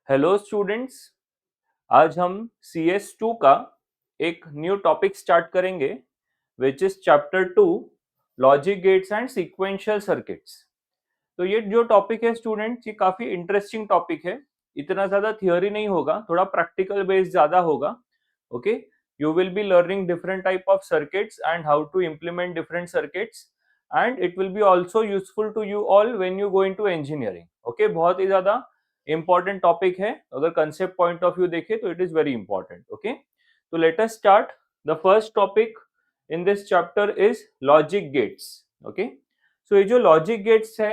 Hello students. आज हम CS2 का एक न्यू टॉपिक स्टार्ट करेंगे which is chapter 2 logic gates and sequential circuits. तो ये जो टॉपिक है स्टूडेंट्स, ये काफी इंटरेस्टिंग टॉपिक है। इतना ज्यादा थियोरी नहीं होगा, थोड़ा प्रैक्टिकल बेस्ड ज्यादा होगा। Okay, you will be learning different type of circuits and how to implement different circuits, and it will be also useful to you all when you go into engineering. Okay, बहुत ही ज्यादा important topic है। अगर concept point of view देखें तो it is very important. Okay, so let us start. The first topic in this chapter is logic gates. Okay, so ये जो logic gates है,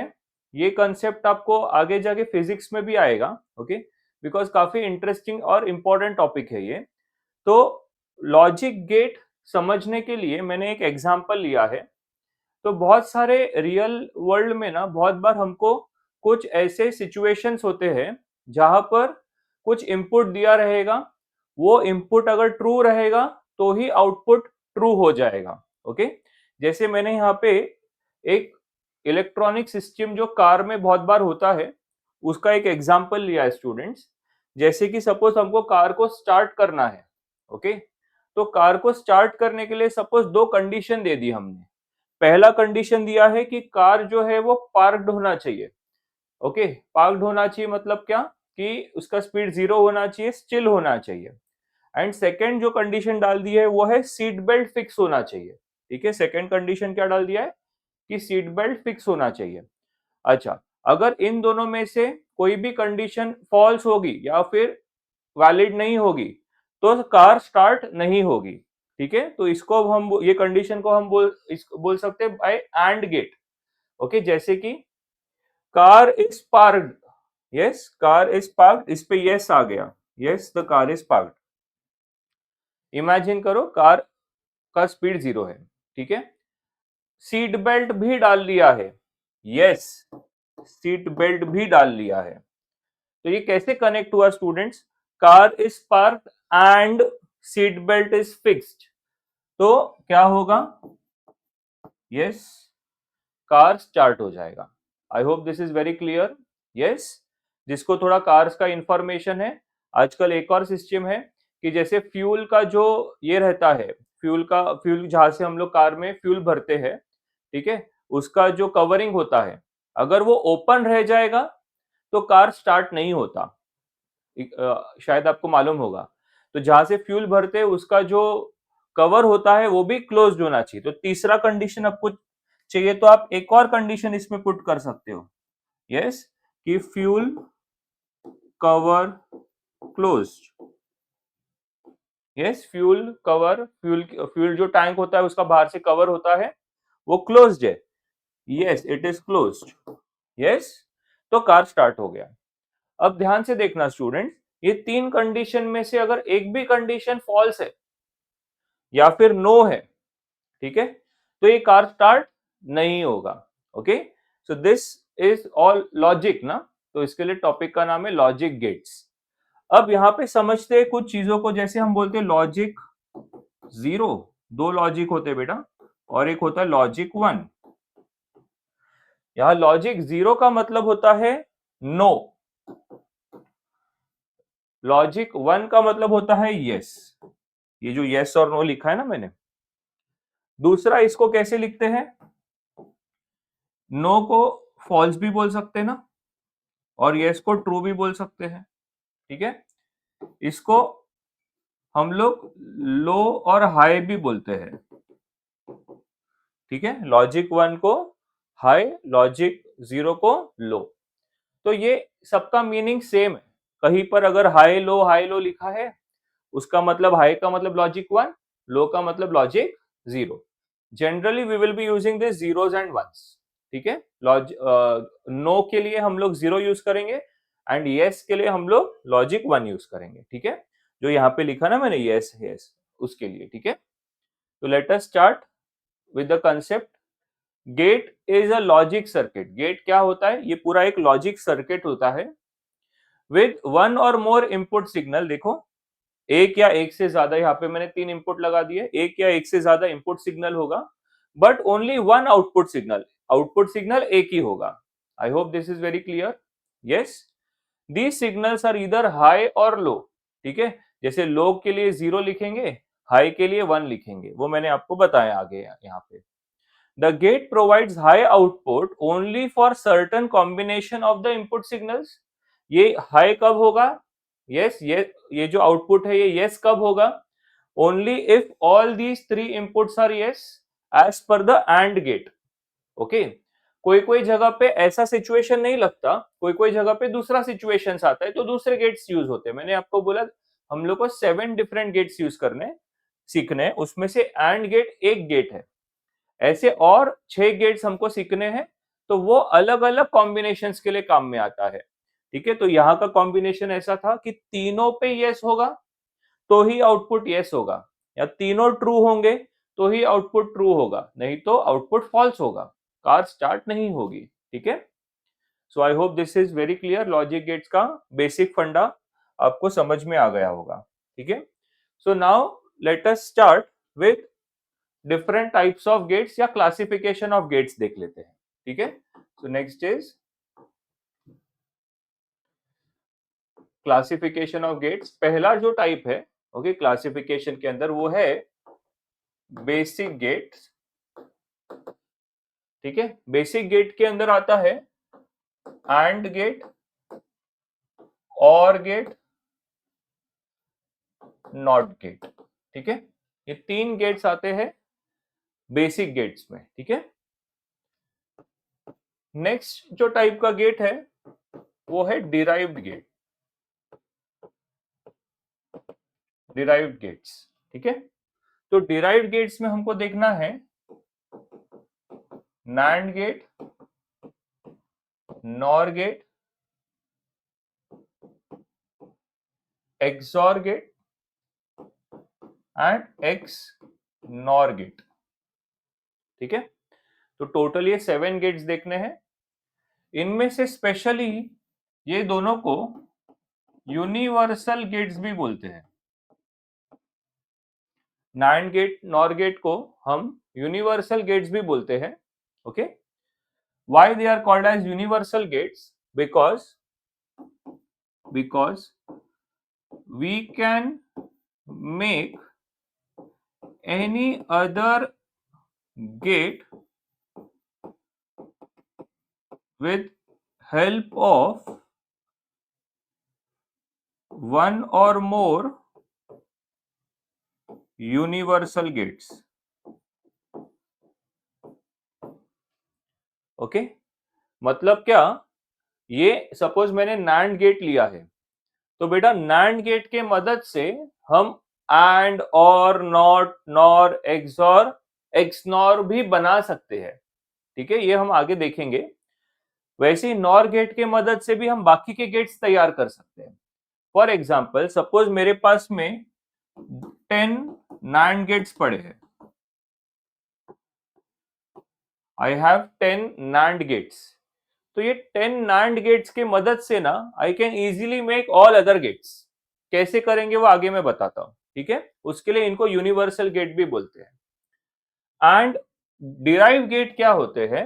ये concept आपको आगे जाके physics में भी आएगा। Okay, because काफी interesting और important topic है ये। तो लॉजिक गेट समझने के लिए मैंने एक एग्जांपल लिया है। तो बहुत सारे रियल वर्ल्ड में ना बहुत बार हमको कुछ ऐसे सिचुएशंस होते हैं जहां पर कुछ इनपुट दिया रहेगा, वो इनपुट अगर ट्रू रहेगा तो ही आउटपुट ट्रू हो जाएगा। ओके, जैसे मैंने यहाँ पे एक इलेक्ट्रॉनिक सिस्टम जो कार में बहुत बार होता है उसका एक एग्जांपल लिया है स्टूडेंट्स। जैसे कि सपोज हमको कार को स्टार्ट करना है। ओके, तो कार को स्टार्ट करने के लिए सपोज दो कंडीशन दे दी हमने। पहला कंडीशन दिया है कि कार जो है वो पार्क्ड होना चाहिए। ओके, पार्क्ड होना चाहिए मतलब क्या कि उसका स्पीड 0 होना चाहिए, स्टिल होना चाहिए। एंड सेकंड जो कंडीशन डाल दी है वो है सीट बेल्ट फिक्स होना चाहिए। ठीक है, सेकंड कंडीशन क्या डाल दिया है कि सीट बेल्ट फिक्स होना चाहिए। अच्छा, अगर इन दोनों में से कोई भी कंडीशन फॉल्स होगी या फिर वैलिड नहीं होगी तो कार स्टार्ट नहीं होगी। ठीक है, तो इसको अब हम ये कंडीशन को हम बोल सकते हैं बाय एंड गेट। ओके, जैसे कि car is parked, yes car is parked, इस पे यस आ गया, yes the car is parked. Imagine करो कार का स्पीड 0 है। ठीक है, सीट बेल्ट भी डाल लिया है, यस सीट बेल्ट भी डाल लिया है। तो ये कैसे कनेक्ट हुआ students? Car is parked and seat belt is fixed, तो क्या होगा? यस, कार स्टार्ट हो जाएगा। I hope this is very clear. Yes, जिसको थोड़ा कार्स का इंफॉर्मेशन है, आजकल एक और सिस्टम है कि जैसे फ्यूल का जो ये रहता है, फ्यूल जहां से हम लोग कार में फ्यूल भरते हैं, ठीक है, उसका जो कवरिंग होता है अगर वो ओपन रह जाएगा तो कार स्टार्ट नहीं होता। शायद आपको मालूम होगा। तो जहां से फ्यूल भरते हैं उसका जो कवर होता है वो भी क्लोज्ड होना चाहिए। तो तीसरा कंडीशन आपको चाहिए तो आप एक और कंडीशन इसमें पुट कर सकते हो, यस कि fuel cover closed. Yes, fuel cover, fuel जो टैंक होता है उसका बाहर से कवर होता है वो क्लोज्ड है। Yes, it is closed. Yes, तो कार स्टार्ट हो गया। अब ध्यान से देखना स्टूडेंट, ये तीन कंडीशन में से अगर एक भी कंडीशन फॉल्स है या फिर नो है, ठीक है, तो ये कार स्टार्ट नहीं होगा। Okay, so this is all logic ना। तो इसके लिए टॉपिक का नाम है लॉजिक गेट्स। अब यहां पे समझते हैं कुछ चीजों को। जैसे हम बोलते हैं लॉजिक 0, दो लॉजिक होते हैं बेटा, और एक होता है लॉजिक 1। यहां लॉजिक 0 का मतलब होता है नो, लॉजिक 1 का मतलब होता है यस। ये जो यस और नो लिखा है ना मैंने। दूसरा, इसको कैसे लिखते हैं? नो को फॉल्स भी बोल सकते हैं ना, और यस को ट्रू भी बोल सकते हैं। ठीक है, इसको हम लोग लो और हाई भी बोलते हैं। ठीक है, लॉजिक 1 को हाई, लॉजिक 0 को लो। तो ये सबका मीनिंग सेम है। कहीं पर अगर हाई लो लिखा है, उसका मतलब हाई का मतलब लॉजिक 1, लो का मतलब logic 0। Generally we will be using this zeros and ones. ठीक है, नो के लिए हम लोग 0 यूज करेंगे एंड यस के लिए हम लोग लॉजिक 1 यूज करेंगे। ठीक है, जो यहाँ पे लिखा ना मैंने यस यस उसके लिए। ठीक है, तो let us start with the concept. Gate is a logic circuit. Gate क्या होता है? ये पूरा एक लॉजिक सर्किट होता है विद वन और मोर इनपुट सिग्नल। देखो, एक या एक से ज्यादा, यहाँ पे मैंने 3 इनपुट लगा दिए, एक या एक से ज्यादा इनपुट सिग्नल होगा, but only one output signal. Output signal एक ही होगा। आई hope this is very clear. Yes, These signals are either high or low. ठीक है, जैसे लो के लिए 0 लिखेंगे, हाई के लिए 1 लिखेंगे, वो मैंने आपको बताया आगे यहाँ पे. The gate provides high output only for certain combination of the input signals. ये high कब होगा? Yes, ये जो output है ये yes कब होगा? Only if all these three inputs are yes as per the AND gate. Okay? कोई कोई जगह पे ऐसा सिचुएशन नहीं लगता, कोई कोई जगह पे दूसरा सिचुएशन आता है तो दूसरे गेट्स यूज होते हैं. मैंने आपको बोला हम लोग को 7 डिफरेंट गेट्स यूज करने सीखने, उसमें से एंड गेट एक गेट है. ऐसे और 6 गेट्स हमको सीखने हैं, तो वो अलग अलग कॉम्बिनेशंस के लिए काम में आता है. ठीक है, तो यहाँ का कॉम्बिनेशन ऐसा था कि तीनों पे यस होगा तो ही आउटपुट यस होगा, या तीनों ट्रू होंगे तो ही आउटपुट ट्रू होगा, नहीं तो आउटपुट फॉल्स होगा, कार स्टार्ट नहीं होगी. ठीक है, so I hope this is very clear. Logic gates का बेसिक फंडा आपको समझ में आ गया होगा. ठीक है, so now let us start with different types of gates या क्लासिफिकेशन ऑफ गेट्स देख लेते हैं. ठीक है, so next is classification of gates. पहला जो टाइप है ओके क्लासिफिकेशन के अंदर वो है बेसिक गेट्स. ठीक है, बेसिक गेट के अंदर आता है एंड गेट, और गेट, नॉट गेट. ठीक है, ये 3 गेट्स आते हैं बेसिक गेट्स में. ठीक है, नेक्स्ट जो टाइप का गेट है वो है डिराइव्ड गेट. Derived gets. ठीक है, तो डिराइव्ड गेट्स में हमको देखना है NAND gate, NOR gate, XOR gate and XNOR gate. ठीक है, तो टोटल ये 7 गेट्स देखने हैं. इनमें से स्पेशली ये दोनों को यूनिवर्सल गेट्स भी बोलते हैं. NAND गेट, NOR गेट को हम यूनिवर्सल गेट्स भी बोलते हैं. Okay, why they are called as universal gates? Because we can make any other gate with help of one or more universal gates. Okay, मतलब क्या, ये सपोज मैंने NAND gate लिया है, तो बेटा NAND गेट के मदद से हम AND, OR, NOT, NOR, XOR, XNOR भी बना सकते हैं. ठीक है, ये हम आगे देखेंगे. वैसे ही NOR गेट के मदद से भी हम बाकी के गेट्स तैयार कर सकते हैं. फॉर एग्जाम्पल सपोज मेरे पास में 10 NAND गेट्स पड़े हैं. I have 10 NAND gates. तो ये 10 NAND गेट्स के मदद से ना I can easily make all other gates. कैसे करेंगे वो आगे मैं बताता हूं. ठीक है, उसके लिए इनको यूनिवर्सल गेट भी बोलते हैं. एंड डिराइव गेट क्या होते हैं?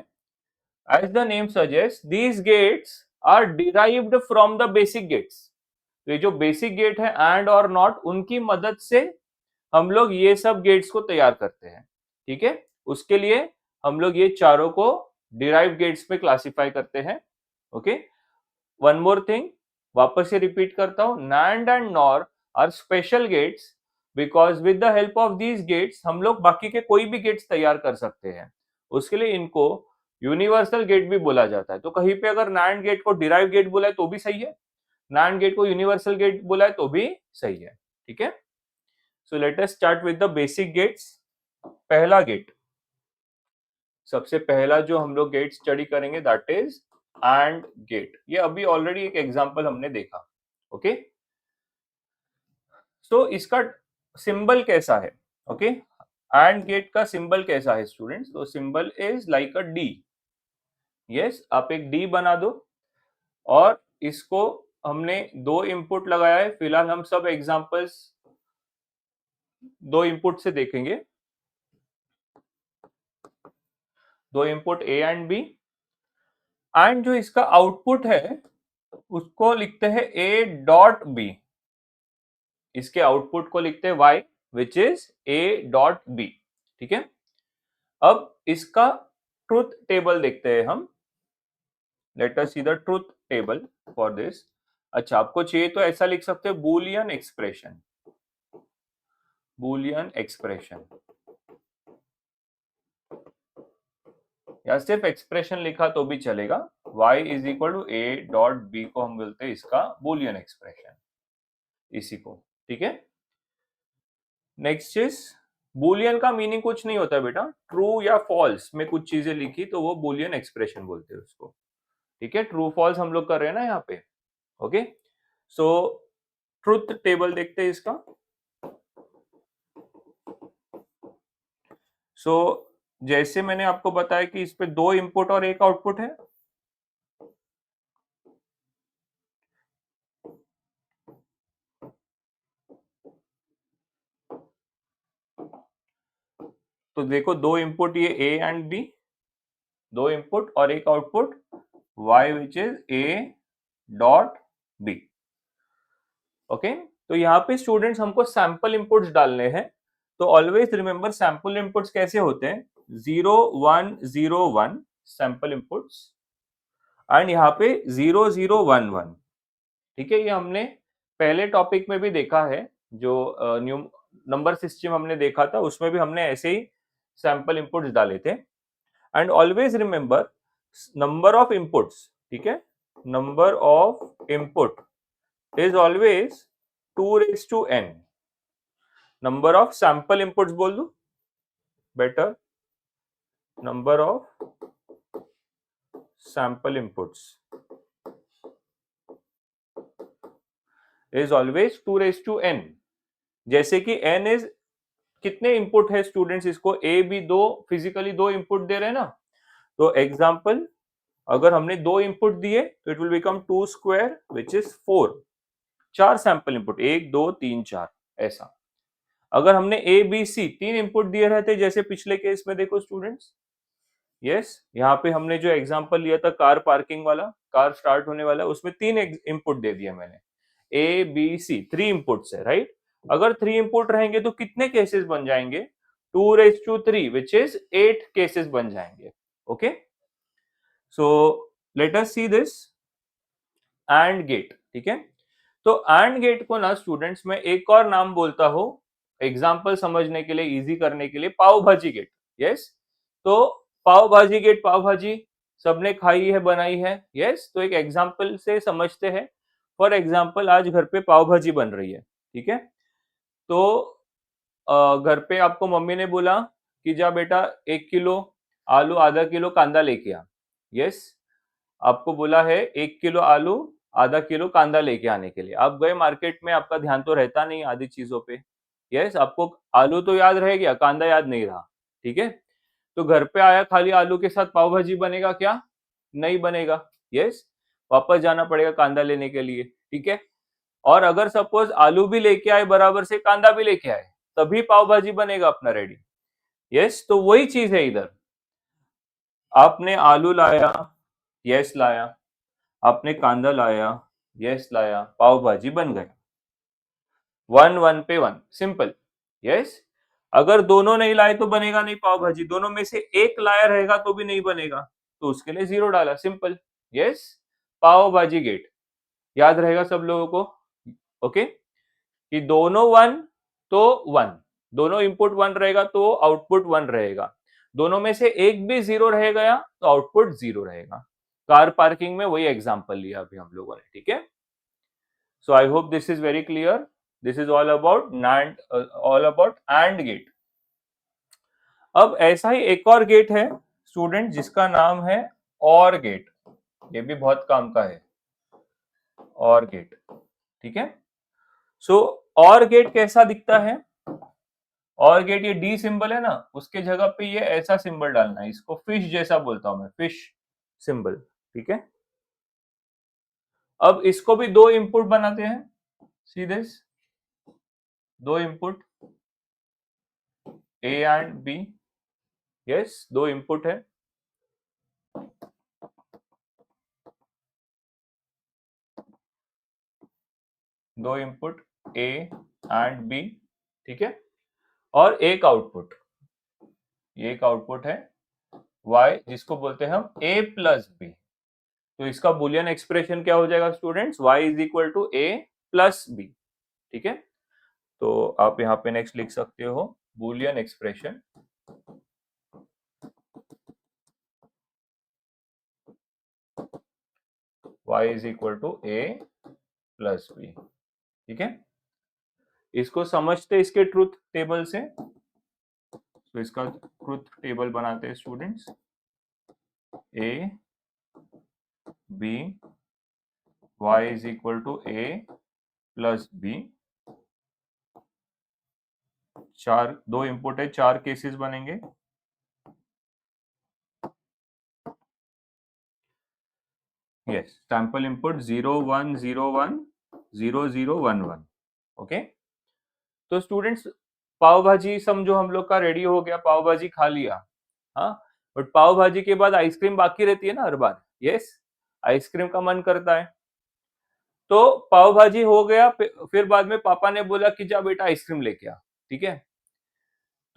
As the name suggest, these gates are derived from the basic gates. ये जो बेसिक गेट है एंड और नॉट, उनकी मदद से हम लोग ये सब गेट्स को तैयार करते हैं. ठीक है, उसके लिए हम लोग ये चारों को डिराइव गेट्स में क्लासिफाई करते हैं. ओके, वन मोर थिंग, वापस से रिपीट करता हूं, NAND and NOR are special gates because with the help of these gates हम लोग बाकी के कोई भी गेट्स तैयार कर सकते हैं. उसके लिए इनको यूनिवर्सल गेट भी बोला जाता है. तो कहीं पे अगर NAND गेट को डिराइव गेट बोला है तो भी सही है, NAND गेट को यूनिवर्सल गेट बोला है तो भी सही है. ठीक है, सो let us start with the basic gets. पहला गेट, सबसे पहला जो हम लोग गेट स्टडी करेंगे दैट इज AND गेट. ये अभी ऑलरेडी एक एग्जांपल हमने देखा. ओके, सो इसका सिंबल कैसा है? ओके, AND गेट का सिंबल कैसा है स्टूडेंट्स? तो symbol is like a D. Yes, आप एक डी बना दो और इसको हमने 2 इनपुट लगाया है. फिलहाल हम सब एग्जांपल्स 2 इनपुट से देखेंगे. 2 input A and B, and जो इसका आउटपुट है उसको लिखते हैं a डॉट b, इसके आउटपुट को लिखते हैं y which is a dot b। ठीक है, अब इसका ट्रुथ टेबल देखते हैं हम। Late us see the truth table for this. अच्छा, आपको चाहिए तो ऐसा लिख सकते हैं बूलियन एक्सप्रेशन, बूलियन एक्सप्रेशन, या सिर्फ एक्सप्रेशन लिखा तो भी चलेगा। y is equal to a dot b को हम बोलते हैं इसका बूलियन एक्सप्रेशन, इसी को। ठीक है, नेक्स्ट इज बूलियन का मीनिंग कुछ नहीं होता बेटा, ट्रू या फॉल्स में कुछ चीजें लिखी तो वो बूलियन एक्सप्रेशन बोलते हैं उसको। ठीक है, ट्रू फॉल्स हम लोग कर रहे हैं ना यहाँ पे। ओके, सो ट्रुथ टेबल देखते हैं इसका। सो जैसे मैंने आपको बताया कि इस पे 2 इनपुट और 1 आउटपुट है। तो देखो 2 इनपुट ये A एंड B, 2 इनपुट और 1 output y which is A dot B। Okay, तो यहाँ पे स्टूडेंट्स हमको सैंपल इनपुट्स डालने हैं। तो ऑलवेज रिमेंबर सैंपल इनपुट्स कैसे होते हैं, 0 1 0 1 सैंपल इनपुट्स, एंड यहाँ पे 0 0 1 1। ठीक है, ये हमने पहले टॉपिक में भी देखा है, जो न्यू नंबर सिस्टम हमने देखा था, उसमें भी हमने ऐसे ही सैंपल इनपुट्स डाले थे। And always remember number of inputs, ठीक है, number of input is always 2 raised to n। Number of sample inputs बोल दू better, number of sample inputs is always 2 raised to n। जैसे कि n इज कितने input है students, इसको A B दो फिजिकली 2 इनपुट दे रहे हैं ना। तो एग्जांपल, अगर हमने 2 इनपुट दिए तो it will become 2 square which is 4। 4 sample input, 1 2 3 4 ऐसा। अगर हमने ए बी सी 3 इनपुट दिए रहते जैसे पिछले केस में, देखो स्टूडेंट्स, यस, यहाँ पे हमने जो एग्जांपल लिया था कार पार्किंग वाला, कार स्टार्ट होने वाला, उसमें 3 इनपुट दे दिया मैंने, ए बी सी, 3 इनपुट्स है, राइट। अगर 3 इनपुट रहेंगे तो कितने केसेस बन जाएंगे, 2 raised to 3 which is 8 cases बन जाएंगे। Okay, so let us see this and gate. ठीक है, तो एंड गेट को ना स्टूडेंट्स मैं एक और नाम बोलता हूं, एग्जांपल समझने के लिए, इजी करने के लिए, पाव भाजी गेट। यस, तो पाव भाजी गेट, पाव भाजी सबने खाई है, बनाई है। यस, तो एक एग्जांपल से समझते हैं। फॉर एग्जांपल, आज घर पे पाव भाजी बन रही है। ठीक है, तो घर पे आपको मम्मी ने बोला कि जा बेटा 1 किलो आलू, आधा किलो कांदा लेके आ। यस, आपको बोला है 1 किलो आलू, आधा किलो कांदा लेके आने के लिए। आप गए मार्केट में, आपका ध्यान तो रहता नहीं आधी चीजों पे। यस, आपको आलू तो याद रह गया, कांदा याद नहीं रहा। ठीक है, तो घर पे आया, खाली आलू के साथ पाव भाजी बनेगा क्या, नहीं बनेगा। यस, वापस जाना पड़ेगा कांदा लेने के लिए। ठीक है, और अगर सपोज आलू भी लेके आए बराबर से, कांदा भी लेके आए, तभी पाव भाजी बनेगा अपना रेडी। यस, तो वही चीज है इधर। आपने आलू लाया, यस लाया, आपने कांदा लाया, यस लाया, पाव भाजी बन गया। 1 1 पे 1, सिंपल। यस, अगर दोनों नहीं लाए तो बनेगा नहीं पाव भाजी, दोनों में से एक लाया रहेगा तो भी नहीं बनेगा, तो उसके लिए 0 डाला, सिंपल। यस, पाव भाजी गेट, याद रहेगा सब लोगों को। ओके, कि दोनों 1 तो 1, दोनों इनपुट 1 रहेगा तो आउटपुट 1 रहेगा, दोनों में से एक भी 0 रह गया तो आउटपुट 0 रहेगा। कार पार्किंग में वही एग्जांपल लिया अभी हम लोगों ने। ठीक है, so I hope this is very clear. This is all about NAND, all about AND gate. अब ऐसा ही एक और गेट है स्टूडेंट जिसका नाम है OR गेट। ये भी बहुत काम का है, OR गेट। ठीक है, सो OR गेट कैसा दिखता है, OR गेट ये डी सिंबल है ना, उसके जगह पे ये ऐसा सिंबल डालना है, इसको फिश जैसा बोलता हूं मैं, फिश सिंबल। ठीक है, अब इसको भी 2 इनपुट बनाते हैं, see this, 2 input A and B. Yes, 2 input है, दो इनपुट ए एंड बी, ठीक है, और एक आउटपुट, ये एक आउटपुट है y जिसको बोलते हैं हम a प्लस बी। तो इसका बुलियन एक्सप्रेशन क्या हो जाएगा students, y is equal to a plus B, ठीक है। तो आप यहाँ पे नेक्स्ट लिख सकते हो Boolean expression y is equal to a plus B, ठीक है। इसको समझते इसके ट्रुथ टेबल से, तो इसका ट्रुथ टेबल बनाते हैं students, a b y is equal to a plus B, चार, दो इनपुट है, चार केसेस बनेंगे। Yes, sample input 0 1 0 1 0 0 1 1, okay. तो स्टूडेंट्स पाव भाजी समझो हम लोग का रेडी हो गया, पाव भाजी खा लिया, हाँ, बट पाव भाजी के बाद आइसक्रीम बाकी रहती है ना हर बार, यस, आइसक्रीम का मन करता है। तो पाव भाजी हो गया, फिर बाद में पापा ने बोला कि जा बेटा आइसक्रीम लेके आ, ठीक है।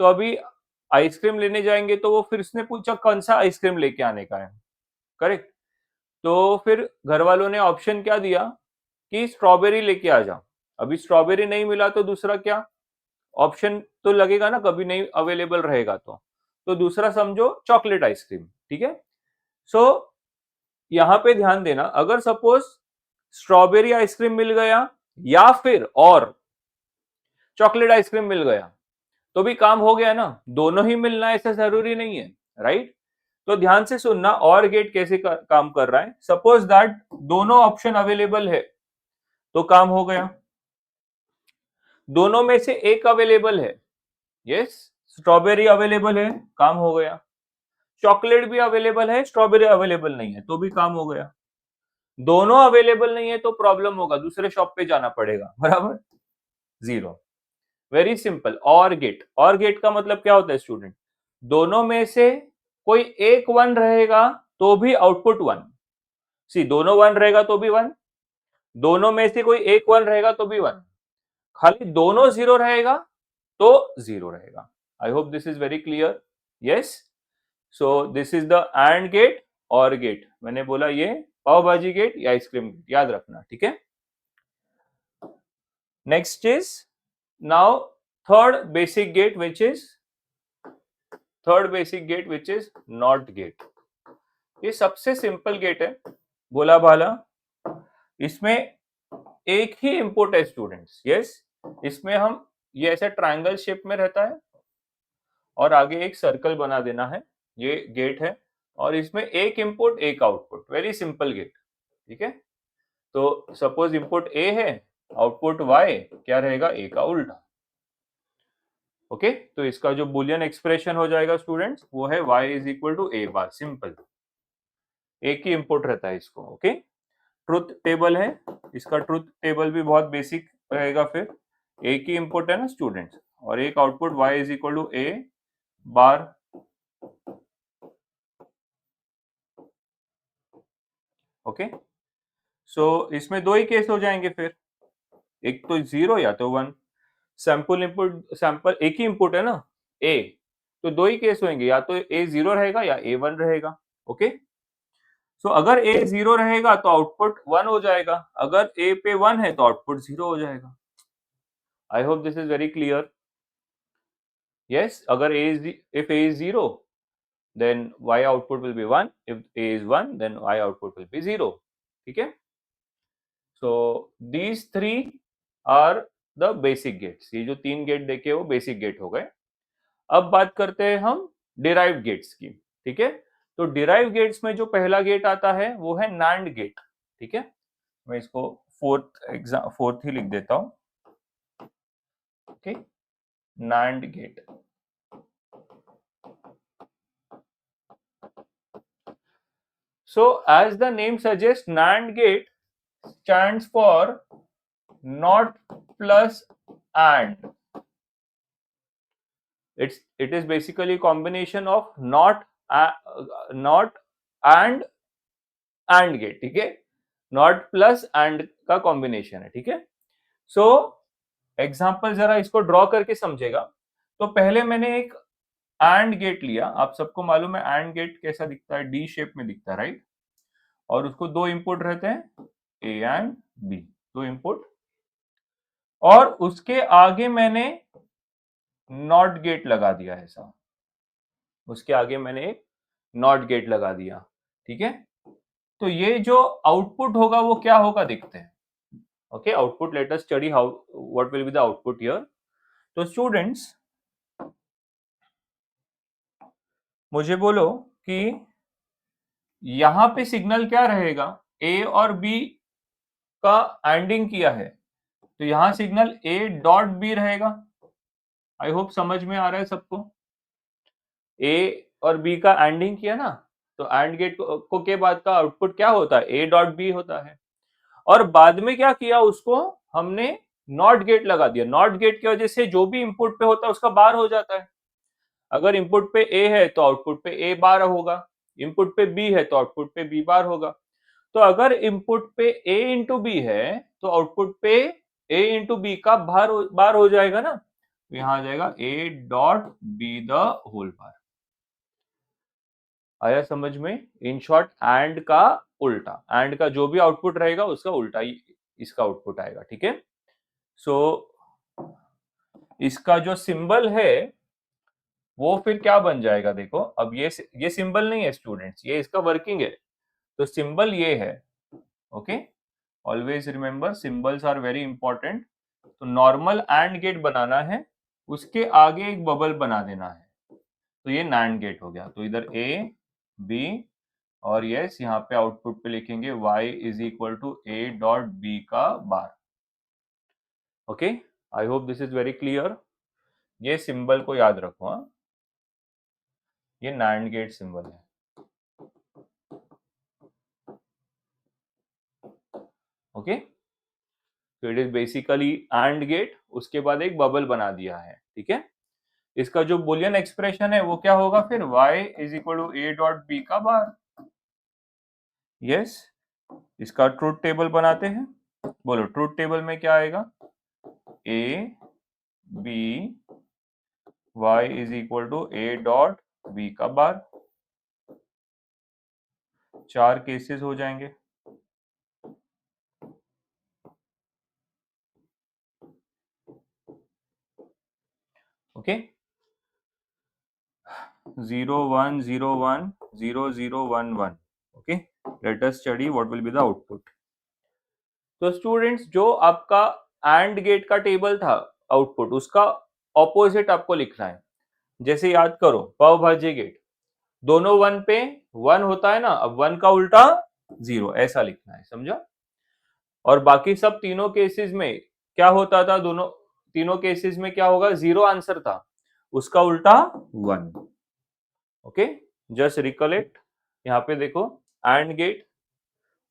तो अभी आइसक्रीम लेने जाएंगे तो वो फिर उसने पूछा कौन सा आइसक्रीम लेके आने का है, करेक्ट। तो फिर घर वालों ने ऑप्शन क्या दिया कि स्ट्रॉबेरी लेके आ जा। अभी स्ट्रॉबेरी नहीं मिला तो दूसरा क्या ऑप्शन तो लगेगा ना, कभी नहीं अवेलेबल रहेगा तो दूसरा समझो चॉकलेट आइसक्रीम, ठीक है। सो यहाँ पे ध्यान देना, अगर सपोज स्ट्रॉबेरी आइसक्रीम मिल गया या फिर और चॉकलेट आइसक्रीम मिल गया तो भी काम हो गया ना, दोनों ही मिलना ऐसा जरूरी नहीं है, राइट। तो ध्यान से सुनना और गेट कैसे काम कर रहा है। सपोज दैट दोनों ऑप्शन अवेलेबल है तो काम हो गया, दोनों में से एक अवेलेबल है, यस, स्ट्रॉबेरी अवेलेबल है, काम हो गया, चॉकलेट भी अवेलेबल है, स्ट्रॉबेरी अवेलेबल नहीं है तो भी काम हो गया, दोनों अवेलेबल नहीं है तो प्रॉब्लम होगा, दूसरे शॉप पे जाना पड़ेगा, बराबर, जीरो। Very simple. और गेट का मतलब क्या होता है स्टूडेंट, दोनों में से कोई एक वन रहेगा तो भी आउटपुट वन, सी दोनों वन रहेगा तो भी वन, दोनों में से कोई एक वन रहेगा तो भी वन, खाली दोनों जीरो रहेगा तो जीरो रहेगा। I hope this is very clear. Yes, so this is the and gate और गेट, मैंने बोला ये पाव भाजी गेट या आइसक्रीम गेट, याद रखना, ठीक है। Next is now third basic gate which is not gate. ये सबसे सिंपल गेट है, बोला भाला, इसमें एक ही इनपुट है स्टूडेंट्स, यस, इसमें हम ये ऐसे ट्रायंगल शेप में रहता है और आगे एक सर्कल बना देना है, ये गेट है और इसमें एक इनपुट एक आउटपुट, वेरी सिंपल गेट, ठीक है। तो सपोज इनपुट ए है, आउटपुट वाई क्या रहेगा, ए का उल्टा, ओके। तो इसका जो बुलियन एक्सप्रेशन हो जाएगा स्टूडेंट्स वो है y is equal to A bar, simple, एक ही इनपुट रहता है इसको, ओके। ट्रुथ टेबल है, इसका ट्रुथ टेबल भी बहुत बेसिक रहेगा, फिर एक ही इनपुट है ना स्टूडेंट्स और एक output y is equal to A bar, okay. So इसमें दो ही केस हो जाएंगे फिर, एक तो जीरो या तो वन, सैंपल एक ही इनपुट है ना ए, तो दो ही केस होंगे, या तो ए जीरो रहेगा या ए वन रहेगा, ओके। सो अगर ए जीरो रहेगा तो आउटपुट वन हो जाएगा, अगर ए पे वन है तो आउटपुट जीरो हो जाएगा। I hope this is very clear. Yes, अगर if A is zero then y output will be 1, if a is 1 then y output will be 0, ठीक है। so these three are the basic gates, ये जो तीन gate देखे वो basic gate हो गए। अब बात करते हैं हम डिराइव्ड गेट्स की, ठीक है। तो डिराइव गेट्स में जो पहला गेट आता है वो है नैंड गेट, ठीक है। मैं इसको फोर्थ ही लिख देता हूं, okay, NAND gate. So as the name suggests, NAND gate stands for not plus and. It is basically a combination of not and gate, ठीक है, not plus and का combination है, ठीक है। सो एग्जाम्पल जरा इसको ड्रॉ करके समझेगा। तो पहले मैंने एक एंड गेट लिया, आप सबको मालूम है एंड गेट कैसा दिखता है, डी शेप में दिखता है, राइट। और उसको दो इनपुट रहते हैं, ए एंड बी, दो इनपुट। और उसके आगे मैंने नॉट गेट लगा दिया ऐसा, उसके आगे मैंने एक नॉट गेट लगा दिया, ठीक है। तो ये जो आउटपुट होगा वो क्या होगा देखते हैं। Okay, output, late us study how what will be the output here. तो स्टूडेंट्स मुझे बोलो कि यहां पे सिग्नल क्या रहेगा, ए और बी का एंडिंग किया है, तो यहां सिग्नल ए डॉट बी रहेगा। आई होप समझ में आ रहा है सबको। ए और बी का एंडिंग किया ना, तो एंड गेट को के बाद का आउटपुट क्या होता है, ए डॉट बी होता है। और बाद में क्या किया, उसको हमने नॉट गेट लगा दिया। नॉट गेट की वजह से जो भी इनपुट पे होता है उसका बार हो जाता है। अगर इनपुट पे ए है तो आउटपुट पे ए बार होगा, इनपुट पे बी है तो आउटपुट पे बी बार होगा। तो अगर इनपुट पे ए इंटू बी है तो आउटपुट पे ए इंटू बी का बार हो जाएगा ना, तो यहां आ जाएगा A dot B the whole bar. आया समझ में। इन शॉर्ट एंड का उल्टा, एंड का जो भी आउटपुट रहेगा उसका उल्टा ही इसका आउटपुट आएगा, ठीक है। सो इसका जो सिंबल है वो फिर क्या बन जाएगा, देखो अब ये सिंबल नहीं है स्टूडेंट्स, ये इसका वर्किंग है। तो सिंबल ये है, okay. Always remember symbols are very important. तो नॉर्मल एंड गेट बनाना है, उसके आगे एक बबल बना देना है, तो ये नैंड गेट हो गया। तो इधर ए बी और यस यहाँ पे आउटपुट पे लिखेंगे y is equal to A dot B का bar. Okay, I hope this is very clear. ये सिंबल को याद रखो, हाँ, ये नैंड गेट सिंबल है। ओके, तो it is basically AND gate, उसके बाद एक बबल बना दिया है, ठीक है। इसका जो बुलियन एक्सप्रेशन है वो क्या होगा फिर, y is equal to A dot B का बार। यस, इसका ट्रूथ टेबल बनाते हैं। बोलो ट्रूथ टेबल में क्या आएगा, A B y is equal to A dot B का बार। चार केसेस हो जाएंगे। Okay, 0 1 0 1 0 0 1 1। Okay, let us study what will be the output. तो स्टूडेंट्स जो आपका एंड गेट का टेबल था आउटपुट, उसका ऑपोजिट आपको लिखना है। जैसे याद करो पाव भाजी गेट, दोनों वन पे वन होता है ना, अब वन का उल्टा जीरो, ऐसा लिखना है, समझा। और बाकी सब तीनों केसेस में क्या होता था, दोनों तीनों केसेस में क्या होगा, जीरो आंसर था, उसका उल्टा वन। Okay, just recollect. यहाँ पे देखो एंड गेट,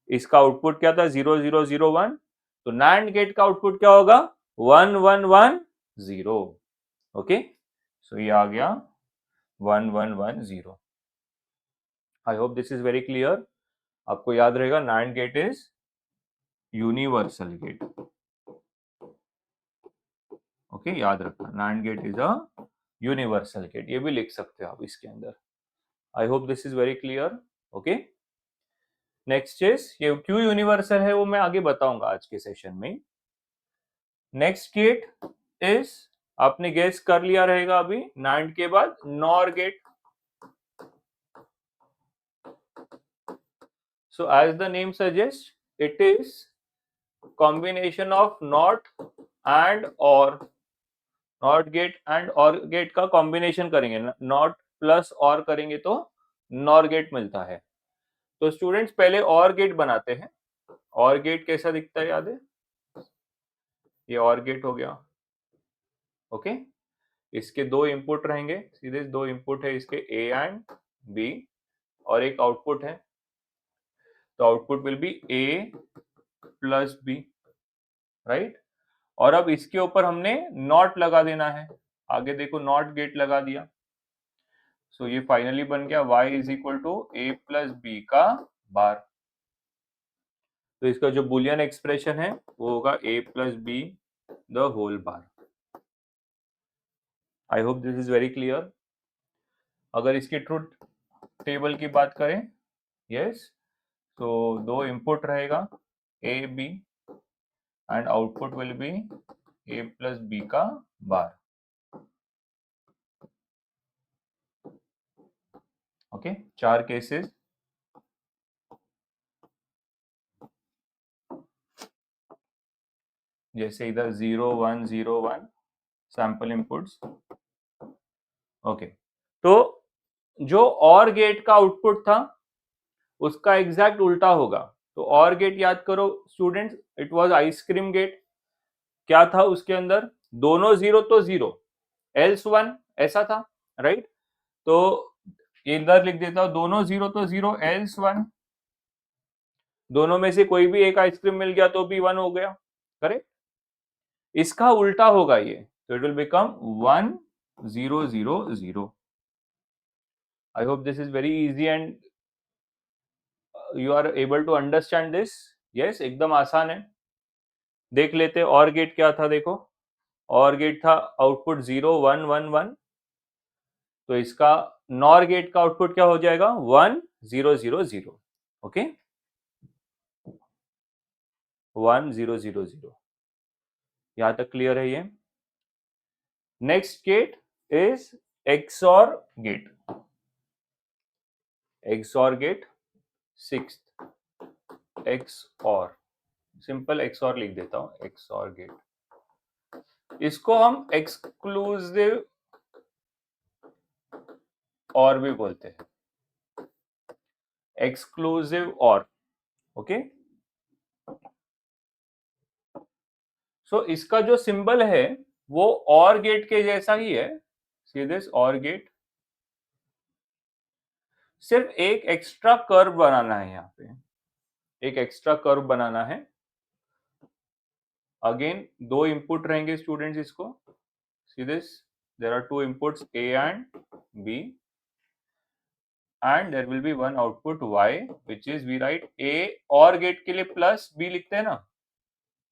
इसका आउटपुट क्या था, 0 0 0 1। तो नैंड गेट का आउटपुट क्या होगा, 1 1 1 0। ओके, सो ये आ गया 1 1 1 0। I hope this is very clear. आपको याद रहेगा NAND gate is universal gate. Okay, याद रखना NAND gate is a universal gate, ये भी लिख सकते हो आप इसके अंदर। I hope this is very clear. Okay, next is ये क्यों यूनिवर्सल है वो मैं आगे बताऊंगा आज के सेशन में। नेक्स्ट गेट इज, आपने गेस कर लिया रहेगा अभी, नैंड के बाद NOR gate. So as the name suggest, it is combination of NOT and और। NOT gate and OR gate का कॉम्बिनेशन करेंगे, नॉट प्लस और करेंगे तो नॉर गेट मिलता है। तो स्टूडेंट्स पहले और गेट बनाते हैं। और गेट कैसा दिखता है याद है, ये और गेट हो गया। ओके, इसके दो इनपुट रहेंगे, सीधे दो इनपुट है इसके, ए एंड बी, और एक आउटपुट है। तो output will be A plus B, right. और अब इसके ऊपर हमने नॉट लगा देना है, आगे देखो नॉट गेट लगा दिया। सो ये फाइनली बन गया y is equal to A plus B का बार। तो इसका जो बुलियन एक्सप्रेशन है वो होगा A plus B the whole bar. I hope this is very clear. अगर इसकी ट्रुथ टेबल की बात करें, यस, तो दो इनपुट रहेगा A B and output will be A plus B का बार. ओके, चार केसेस. जैसे इधर 0 1 0 1 सैंपल इनपुट्स. ओके, तो जो और गेट का आउटपुट था उसका एग्जैक्ट उल्टा होगा. तो और गेट याद करो students, it was ice cream gate. क्या था उसके अंदर? दोनों जीरो तो जीरो, एल्स वन, ऐसा था, राइट? तो इधर लिख देता हूं, दोनों जीरो तो जीरो, एल्स वन. दोनों में से कोई भी एक आइसक्रीम मिल गया तो भी वन हो गया, करेक्ट? इसका उल्टा होगा ये, तो it will become 1 0 0 0. I hope this is very easy and you are able to understand this. Yes, एकदम आसान है. देख लेते और गेट क्या था. देखो, और गेट था आउटपुट 0 1 1 1. तो इसका नॉर गेट का आउटपुट क्या हो जाएगा? 1 0 0 0. ओके, 1 0 0 0. यहां तक क्लियर है ये. Next gate is XOR gate. XOR gate, six XOR, simple XOR लिख देता हूं, XOR गेट. इसको हम एक्सक्लूसिव और भी बोलते हैं, एक्सक्लूसिव और. ओके, सो इसका जो सिंबल है वो और गेट के जैसा ही है. सी दिस, और गेट. सिर्फ एक एक्स्ट्रा कर्व बनाना है. यहाँ पे एक एक्स्ट्रा कर्व बनाना है. अगेन दो इनपुट रहेंगे स्टूडेंट्स. इसको see this, there are two inputs A and B and there will be one output Y, which is we write A और गेट के लिए प्लस B लिखते हैं ना.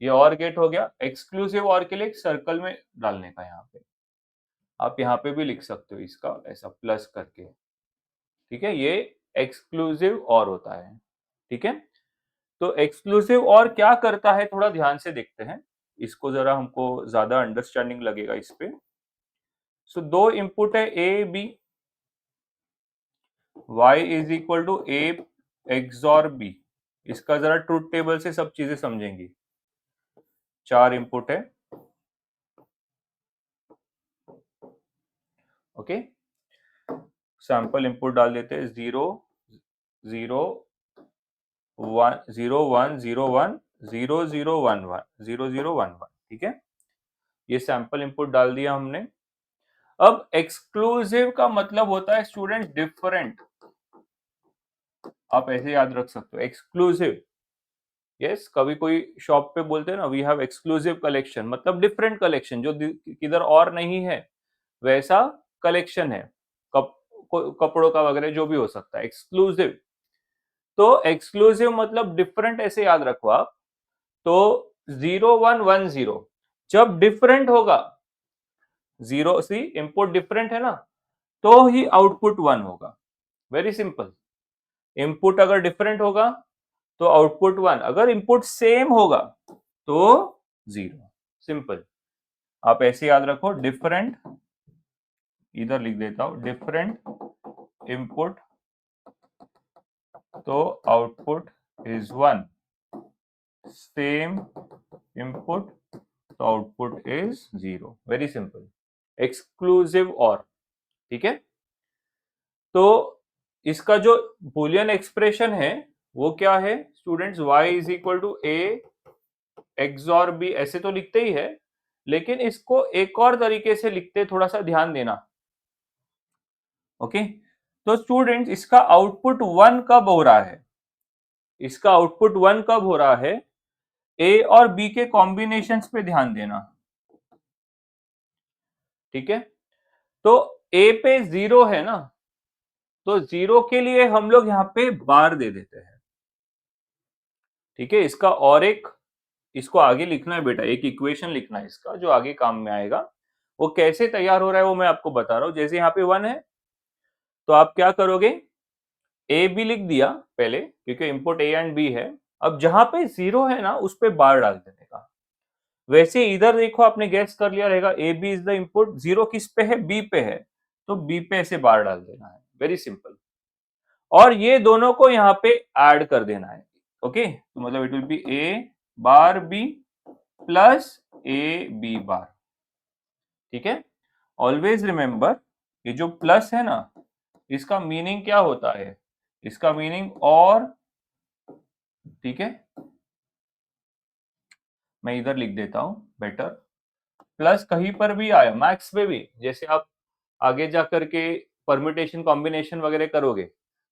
ये और गेट हो गया. एक्सक्लूसिव और के लिए एक सर्कल में डालने का. यहाँ पे आप यहाँ पे भी लिख सकते हो इसका ऐसा प्लस करके. ठीक है, ये एक्सक्लूसिव और होता है. ठीक है, तो एक्सक्लूसिव और क्या करता है थोड़ा ध्यान से देखते हैं इसको, जरा हमको ज्यादा अंडरस्टैंडिंग लगेगा इस पे. सो दो इनपुट है A B, y is equal to A XOR b. इसका जरा ट्रूथ टेबल से सब चीजें समझेंगी. चार इनपुट है. ओके, सैंपल इनपुट डाल देते हैं 0 0 1 0 1 0 1 0 0 1 1 0 0 1 1. ठीक है, ये सैंपल इनपुट डाल दिया हमने. अब एक्सक्लूसिव का मतलब होता है स्टूडेंट डिफरेंट. आप ऐसे याद रख सकते हो, एक्सक्लूसिव. यस, कभी कोई शॉप पे बोलते हैं ना, वी हैव एक्सक्लूसिव कलेक्शन, मतलब डिफरेंट कलेक्शन जो किधर और नहीं है वैसा कलेक्शन है. कपड़ों का वगैरह जो भी हो सकता है, एक्सक्लूसिव. तो एक्सक्लूसिव मतलब डिफरेंट, ऐसे याद रखो आप. तो 0 1 1 0 जब डिफरेंट होगा, जीरो सी इनपुट डिफरेंट है ना, तो ही आउटपुट 1 होगा. Very simple. इनपुट अगर डिफरेंट होगा तो आउटपुट 1, अगर इनपुट सेम होगा तो 0. सिंपल. आप ऐसे याद रखो, डिफरेंट, इधर लिख देता हूं, डिफरेंट इनपुट तो आउटपुट इज 1, सेम इनपुट तो output is 0. Very simple. Exclusive और. ठीक है, तो इसका जो बूलियन एक्सप्रेशन है वो क्या है students? y is equal to a XOR b. ऐसे तो लिखते ही है, लेकिन इसको एक और तरीके से लिखते, थोड़ा सा ध्यान देना. ओके, तो स्टूडेंट्स इसका आउटपुट 1 कब हो रहा है? इसका आउटपुट 1 कब हो रहा है? a और b के कॉम्बिनेशंस पे ध्यान देना. ठीक है, तो a पे 0 है ना, तो 0 के लिए हम लोग यहाँ पे बार दे देते हैं. ठीक है, इसका और एक इसको आगे लिखना है बेटा, एक इक्वेशन लिखना है इसका जो आगे काम में आएगा। वो कैसे तैयार हो रहा है वो मैं आपको बता रहा हूँ। जैसे यहाँ पे 1 है तो आप क्या करोगे, ए बी लिख दिया पहले क्योंकि इनपुट ए एंड बी है। अब जहां पे 0 है ना उस पे बार डाल देने का। वैसे इधर देखो आपने गैस कर लिया रहेगा, A B is the input, 0 किस पे है, बी पे है, तो बी पे ऐसे बार डाल देना है, वेरी सिंपल। और ये दोनों को यहाँ पे ऐड कर देना है। ओके, तो मतलब it will be A bar B plus A B bar. ठीक है, ऑलवेज रिमेंबर ये जो प्लस है ना इसका मीनिंग क्या होता है, इसका मीनिंग और, ठीक है, मैं इधर लिख देता हूं बेटर। प्लस कहीं पर भी आया, मैथ्स में भी जैसे आप आगे जा करके परम्यूटेशन कॉम्बिनेशन वगैरह करोगे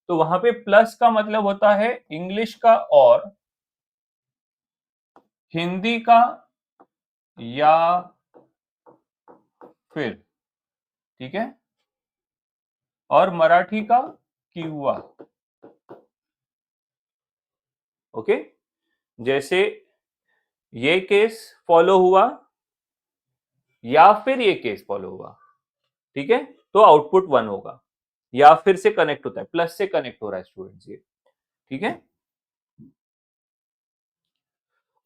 तो वहां पे प्लस का मतलब होता है इंग्लिश का और, हिंदी का या फिर, ठीक है, और मराठी का किंवा। ओके, जैसे ये केस फॉलो हुआ या फिर ये केस फॉलो हुआ, ठीक है, तो आउटपुट 1 होगा। या फिर से कनेक्ट होता है, प्लस से कनेक्ट हो रहा है स्टूडेंट्स ये, ठीक है।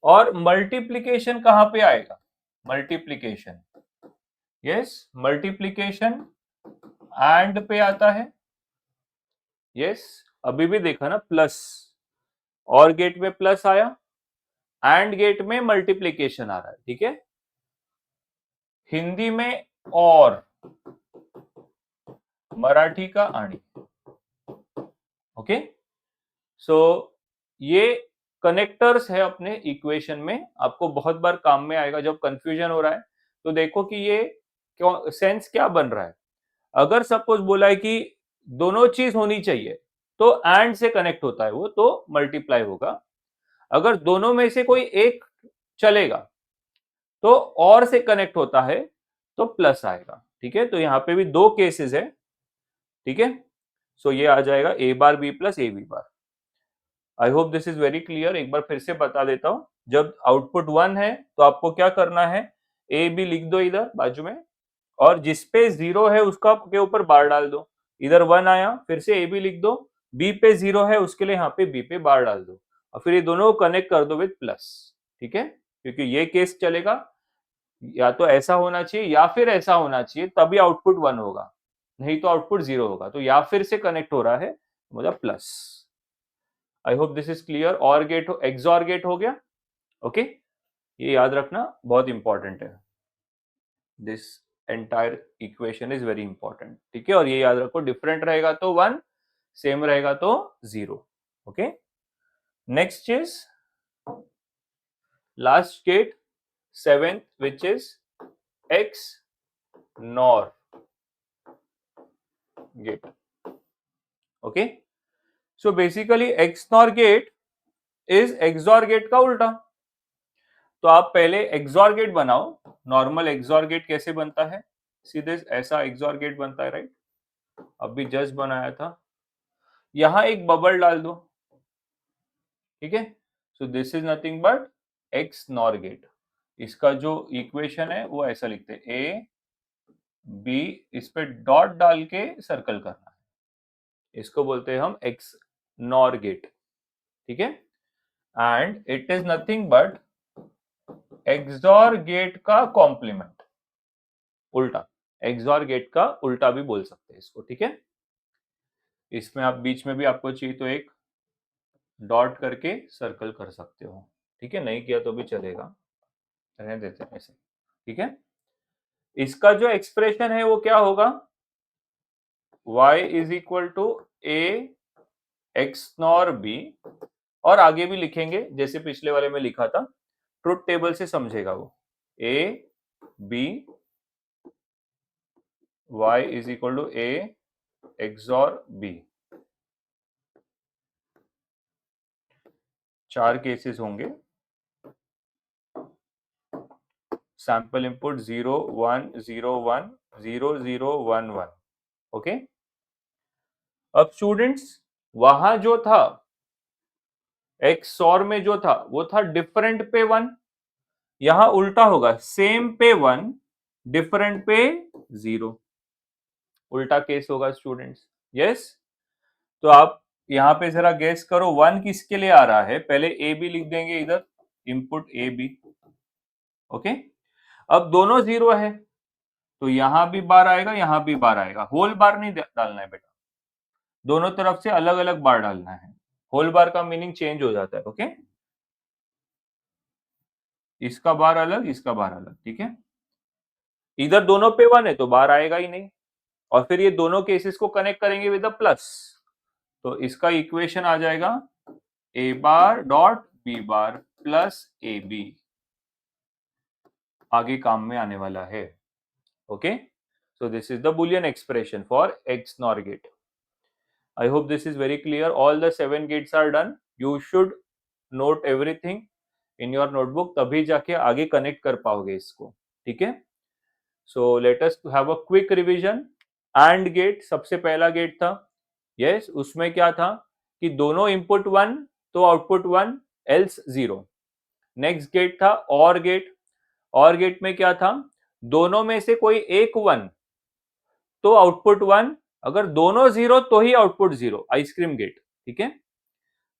और मल्टीप्लीकेशन कहां पे आएगा, मल्टीप्लीकेशन, यस, मल्टीप्लीकेशन एंड पे आता है। यस, अभी भी देखा ना, प्लस और गेट में प्लस आया, एंड गेट में मल्टीप्लीकेशन आ रहा है, ठीक है। हिंदी में और, मराठी का आणि। ओके, सो ये कनेक्टर्स है अपने इक्वेशन में, आपको बहुत बार काम में आएगा जब कंफ्यूजन हो रहा है। तो देखो कि ये क्यों सेंस क्या बन रहा है। अगर सपोज बोला है कि दोनों चीज होनी चाहिए तो एंड से कनेक्ट होता है वो, तो मल्टीप्लाई होगा। अगर दोनों में से कोई एक चलेगा तो और से कनेक्ट होता है तो प्लस आएगा, ठीक है। तो यहाँ पे भी दो केसेस है, ठीक है। सो ये आ जाएगा A bar B plus A B bar. I hope this is very clear. एक बार फिर से बता देता हूं, जब आउटपुट 1 है तो आपको क्या करना है, ए बी लिख दो इधर बाजू में, और जिसपे 0 है उसका के ऊपर बार डाल दो। इधर 1 आया, फिर से ए बी लिख दो, बी पे 0 है उसके लिए यहाँ पे बी पे बार डाल दो, और फिर ये दोनों को कनेक्ट कर दो विद प्लस, ठीक है। क्योंकि ये केस चलेगा, या तो ऐसा होना चाहिए या फिर ऐसा होना चाहिए, तभी आउटपुट 1 होगा, नहीं तो आउटपुट 0 होगा। तो या फिर से कनेक्ट हो रहा है मतलब plus. I hope this is clear. और गेट एक्सॉर गेट हो गया, ओके। ये याद रखना बहुत इंपॉर्टेंट है, this entire equation is very important, ठीक है। और ये याद रखो, डिफरेंट रहेगा तो 1, सेम रहेगा तो 0, okay. Next is last gate, 7th, which is X NOR gate. Okay, so basically XNOR gate is XOR gate का उल्टा। तो आप पहले XOR गेट बनाओ। नॉर्मल XOR गेट कैसे बनता है, सीधे ऐसा XOR गेट बनता है, राइट। अभी जस्ट बनाया था, यहां एक बबल डाल दो, ठीक है। So this is nothing but XNOR gate. इसका जो इक्वेशन है वो ऐसा लिखते हैं, ए बी, इस पे डॉट डाल के सर्कल करना है, इसको बोलते हैं हम एक्स नॉर गेट, ठीक है। And it is nothing but XOR gate का कॉम्प्लीमेंट, उल्टा। एक्सॉर गेट का उल्टा भी बोल सकते हैं इसको, ठीक है। इसमें आप बीच में भी आपको चाहिए तो एक डॉट करके सर्कल कर सकते हो, ठीक है, नहीं किया तो भी चलेगा, रहने देते हैं ऐसे, ठीक है। इसका जो एक्सप्रेशन है वो क्या होगा, y is equal to A XNOR B, और आगे भी लिखेंगे जैसे पिछले वाले में लिखा था, ट्रुथ टेबल से समझेगा वो, A B y is equal to A XOR B. 4 cases होंगे, सैंपल इनपुट 0 1 0 1 0 0 1 1, ओके। अब स्टूडेंट्स वहां जो था एक्सॉर में जो था वो था डिफरेंट पे 1, यहां उल्टा होगा, सेम पे 1 डिफरेंट पे 0, उल्टा केस होगा स्टूडेंट्स। यस, तो आप यहाँ पे जरा गेस करो 1 किसके लिए आ रहा है, पहले ए बी लिख देंगे इधर, इनपुट ए बी। ओके, अब दोनों 0 है तो यहां भी बार आएगा, यहां भी बार आएगा, होल बार नहीं डालना है बेटा, दोनों तरफ से अलग अलग बार डालना है, होल बार का मीनिंग चेंज हो जाता है। ओके, इसका बार अलग, इसका बार अलग, ठीक है। इधर दोनों पे 1 है तो बार आएगा ही नहीं, और फिर ये दोनों केसेस को कनेक्ट करेंगे विद द प्लस, तो इसका इक्वेशन आ जाएगा A bar dot B bar plus A B, आगे काम में आने वाला है। Okay, so this is the boolean expression for XNOR gate. I hope this is very clear. All the 7 gates are done. You should note everything in your notebook, तभी जाके आगे connect कर पाओगे इसको, ठीक है। So let us have a quick revision. AND gate सबसे पहला गेट था, yes, उसमें क्या था कि दोनों इनपुट 1 तो आउटपुट 1 एल्स 0। नेक्स्ट गेट था OR गेट, OR गेट में क्या था, दोनों में से कोई एक 1 तो आउटपुट 1, अगर दोनों 0 तो ही आउटपुट 0, आइसक्रीम गेट, ठीक है।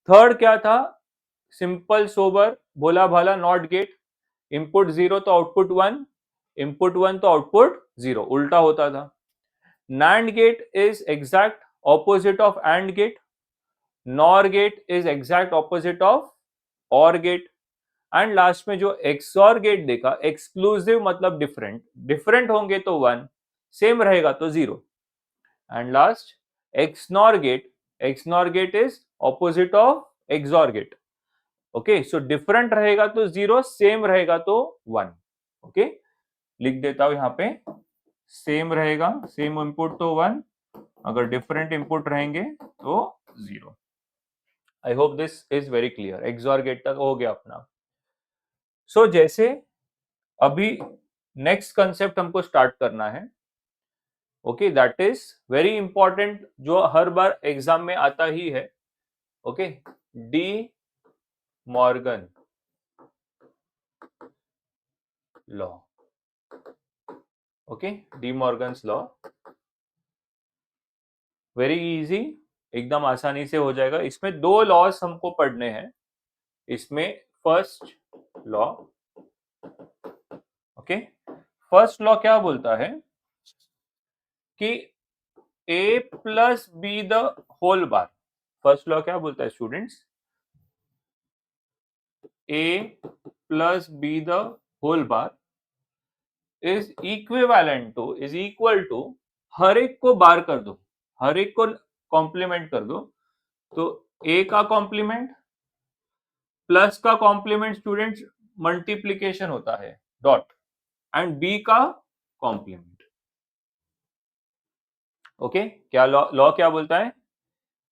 थर्ड क्या था, सिंपल सोबर भोला भाला नॉट गेट, इनपुट 0 तो आउटपुट 1, इनपुट 1 तो आउटपुट 0, उल्टा होता था। NAND gate is exact opposite of AND gate, NOR gate is exact opposite of OR gate, and last में जो XOR गेट देखा, एक्सक्लूसिव मतलब डिफरेंट, डिफरेंट होंगे तो 1, सेम रहेगा तो 0, and last XNOR gate, XNOR gate is opposite of XOR gate। Okay, so different रहेगा तो 0, सेम रहेगा तो 1। ओके, लिख देता हूं यहां पे, सेम रहेगा, सेम इनपुट तो 1, अगर डिफरेंट इनपुट रहेंगे तो 0। I hope this is very clear, XOR gate तक हो गया अपना। सो जैसे अभी नेक्स्ट कंसेप्ट हमको स्टार्ट करना है, okay, that is very important, जो हर बार एग्जाम में आता ही है। Okay, De Morgan law. Okay, D Morgan's law, very easy, एकदम आसानी से हो जाएगा। इसमें दो लॉज हमको पढ़ने हैं, इसमें first law, okay, first law क्या बोलता है कि A plus B the whole bar, first law क्या बोलता है students, A plus B the whole bar is equivalent to, is equal to, हर एक को बार कर दो, हर एक को कॉम्प्लीमेंट कर दो, तो ए का कॉम्प्लीमेंट प्लस का कॉम्प्लीमेंट स्टूडेंट्स मल्टीप्लीकेशन होता है, डॉट, एंड बी का कॉम्प्लीमेंट। ओके, क्या लॉ क्या बोलता है,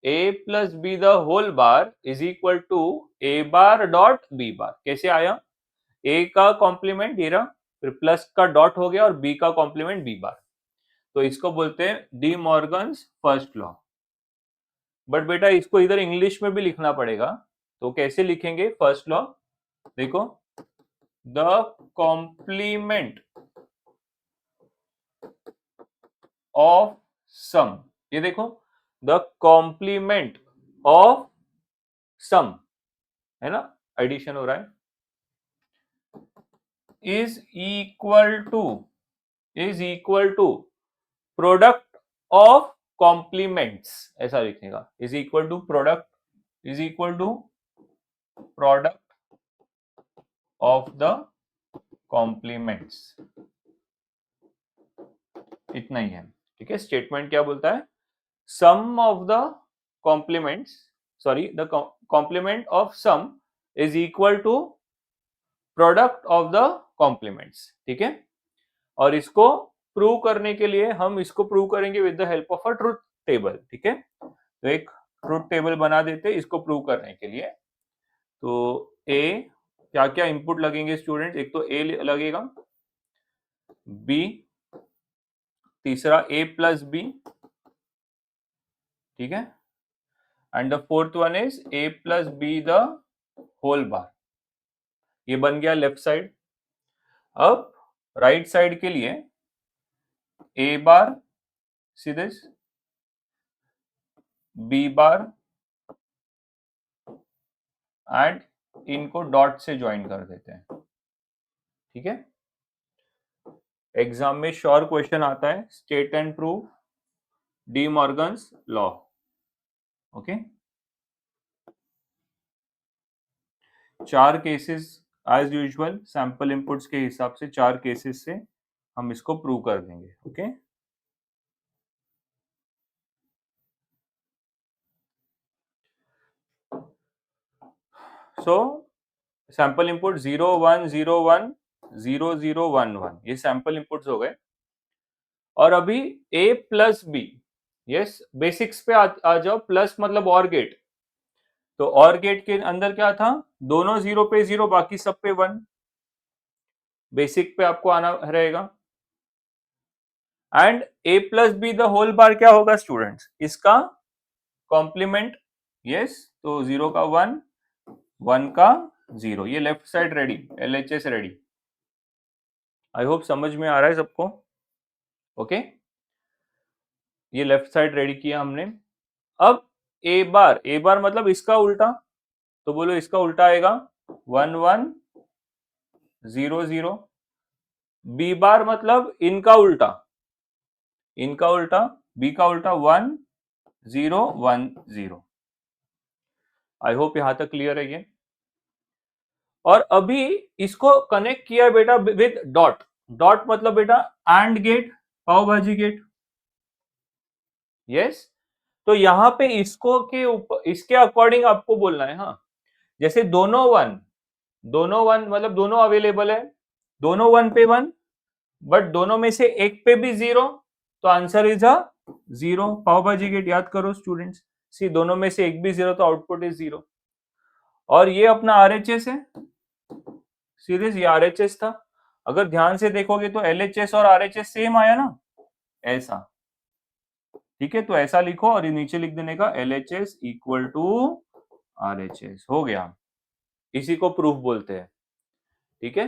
A plus B the whole bar is equal to A bar dot B bar. कैसे आया, ए का कॉम्प्लीमेंट ये रहा, फिर प्लस का डॉट हो गया और बी का कॉम्प्लीमेंट बी बार, तो इसको बोलते हैं D Morgan's first law. But बेटा इसको इधर इंग्लिश में भी लिखना पड़ेगा, तो कैसे लिखेंगे फर्स्ट लॉ, देखो, द कॉम्प्लीमेंट ऑफ सम, ये देखो, द कॉम्प्लीमेंट ऑफ सम, है ना, एडिशन हो रहा है, is equal to product of complements, ऐसा लिखने का, is equal to product, is equal to product of the complements, इतना ही है, ठीक है। स्टेटमेंट क्या बोलता है, sum of the complements, sorry, the complement of sum is equal to product of the complements, ठीक है। और इसको प्रूव करने के लिए हम इसको प्रूव करेंगे with the help of a truth table, ठीक है। तो एक ट्रुथ टेबल बना देते इसको प्रूव करने के लिए। तो ए, क्या क्या इनपुट लगेंगे स्टूडेंट, एक तो ए लगेगा, बी, तीसरा ए प्लस बी, ठीक है, and the fourth one is A plus B the whole bar, ये बन गया लेफ्ट साइड। अब राइट साइड के लिए A bar see this, B bar and इनको डॉट से ज्वाइन कर देते हैं, ठीक है। एग्जाम में श्योर क्वेश्चन आता है, state and prove De Morgan's law, okay. 4 cases as usual sample inputs के हिसाब से 4 केसेस से हम इसको प्रूव कर देंगे, ओके। सो सैंपल इनपुट 0 1 0 1 0 0 1 1 ये सैंपल इनपुट्स हो गए। और अभी a plus B, yes basics पे आ जाओ, प्लस मतलब और गेट, तो और गेट के अंदर क्या था, दोनों 0 पे 0 बाकी सब पे 1, बेसिक पे आपको आना रहेगा। And a plus B the whole bar क्या होगा स्टूडेंट्स, इसका कॉम्प्लीमेंट, यस, तो 0 का 1 1 का 0, ये left side ready, LHS ready. I hope समझ में आ रहा है सबको, ओके। ये लेफ्ट साइड रेडी किया हमने। अब ए बार मतलब इसका उल्टा, तो बोलो इसका उल्टा आएगा 1 1 0 0। बी बार मतलब इनका उल्टा, इनका उल्टा, बी का उल्टा 1 0 1 0। आई होप यहां तक क्लियर है ये। और अभी इसको कनेक्ट किया बेटा विद डॉट, डॉट मतलब बेटा एंड गेट, पाव भाजी गेट, यस। तो यहां पे इसको के ऊपर, इसके अकॉर्डिंग आपको बोलना है, हाँ। जैसे दोनों वन मतलब दोनों अवेलेबल है, दोनों 1 पे 1, बट दोनों में से एक पे भी 0, तो आंसर इज अ 0, पाव भाजी गेट। याद करो स्टूडेंट्स, सी दोनों में से एक भी 0 तो आउटपुट इज 0। और ये अपना RHS है, सीरीज ये RHS था। अगर ध्यान से देखोगे तो LHS और RHS सेम आया ना, ऐसा, ठीक है। तो ऐसा लिखो और नीचे लिख देने का LHS इक्वल टू RHS, हो गया। इसी को प्रूफ बोलते हैं, ठीक है,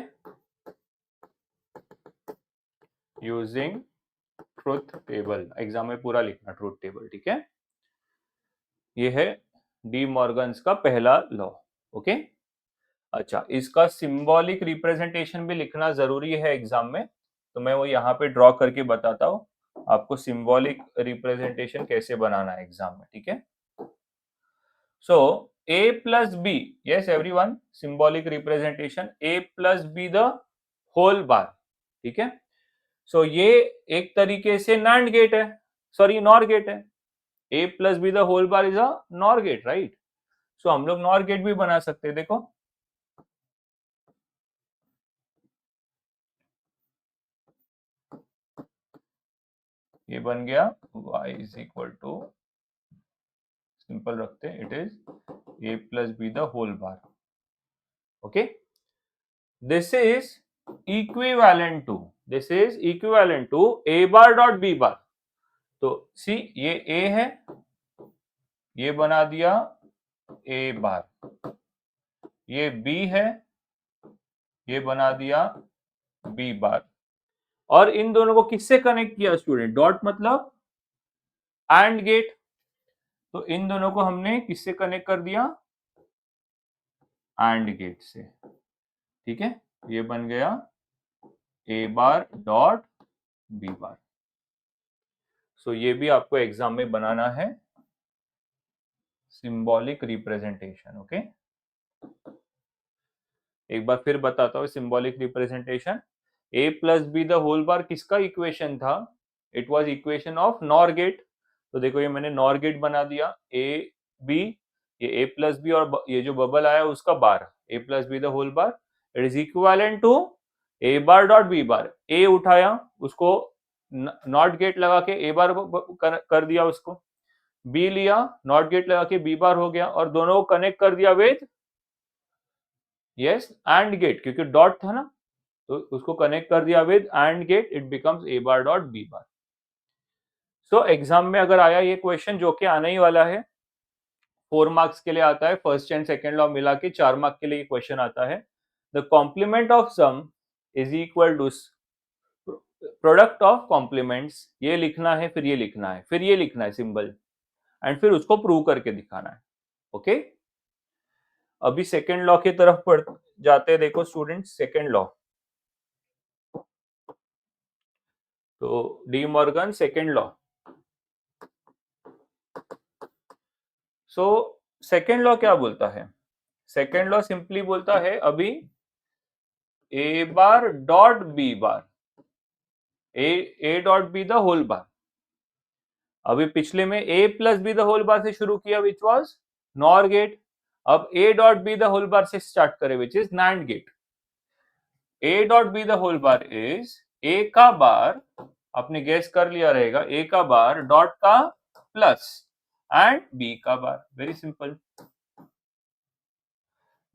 यूजिंग ट्रुथ टेबल। एग्जाम में पूरा लिखना ट्रुथ टेबल, ठीक है। ये है डी मॉर्गन्स का पहला लॉ, ओके। अच्छा, इसका सिंबॉलिक रिप्रेजेंटेशन भी लिखना जरूरी है एग्जाम में, तो मैं वो यहाँ पे ड्रॉ करके बताता हूँ आपको सिंबॉलिक रिप्रेजेंटेशन कैसे बनाना है एग्जाम में, ठीक है। So a plus B, yes everyone, symbolic representation a plus B the whole bar, ठीक है। सो ये एक तरीके से नैंड गेट है, सॉरी नॉर गेट है। a plus B the whole bar is a NOR gate, right. So हम लोग नॉर गेट भी बना सकते हैं, देखो ये बन गया y is equal to, simple रखते हैं, it is a plus B the whole bar, okay. This is equivalent to, this is equivalent to a bar dot b bar. तो सी ये a है, ये बना दिया a बार, ये b है, ये बना दिया b बार। और इन दोनों को किससे कनेक्ट किया स्टूडेंट, डॉट मतलब एंड गेट, तो इन दोनों को हमने किससे कनेक्ट कर दिया, एंड गेट से, ठीक है। ये बन गया a bar dot b bar. सो ये भी आपको एग्जाम में बनाना है, सिंबॉलिक रिप्रेजेंटेशन, ओके। एक बार फिर बताता हूँ symbolic representation. a plus B the whole bar किसका इक्वेशन था, it was equation of NOR gate. तो देखो ये मैंने नॉर गेट बना दिया, a b, ये a प्लस बी और ये जो बबल आया उसका bar, a plus B the whole bar, it is equivalent to a bar dot b bar. a उठाया, उसको नॉट गेट लगा के a बार कर दिया, उसको b लिया, नॉट गेट लगा के b बार हो गया, और दोनों को कनेक्ट कर दिया विद, यस, एंड गेट, क्योंकि डॉट था ना, तो उसको कनेक्ट कर दिया with AND gate, it becomes a bar dot b bar. So exam में अगर आया ये क्वेश्चन, जो कि आने ही वाला है, 4 मार्क्स के लिए आता है, फर्स्ट एंड सेकंड लॉ मिला के 4 मार्क के लिए क्वेश्चन आता है। The complement of sum is equal to product of complements, ये लिखना है, फिर ये लिखना है, फिर ये लिखना है सिंबल, एंड फिर उसको प्रूव करके दिखाना है। ओके, अभी सेकेंड लॉ की तरफ पढ़ जाते हैं। देखो स्टूडेंट्स, सेकेंड लॉ, तो De Morgan second law. So second law क्या बोलता है? सेकेंड लॉ सिंपली बोलता है अभी A bar dot B bar, A dot B the whole bar. अभी पिछले में A plus B the whole bar से शुरू किया विच वाज नॉर गेट, अब A dot B the whole bar से स्टार्ट करे which is NAND gate. A dot B the whole bar is A का बार, आपने गेस कर लिया रहेगा, ए का बार डॉट का प्लस एंड बी का bar, very simple.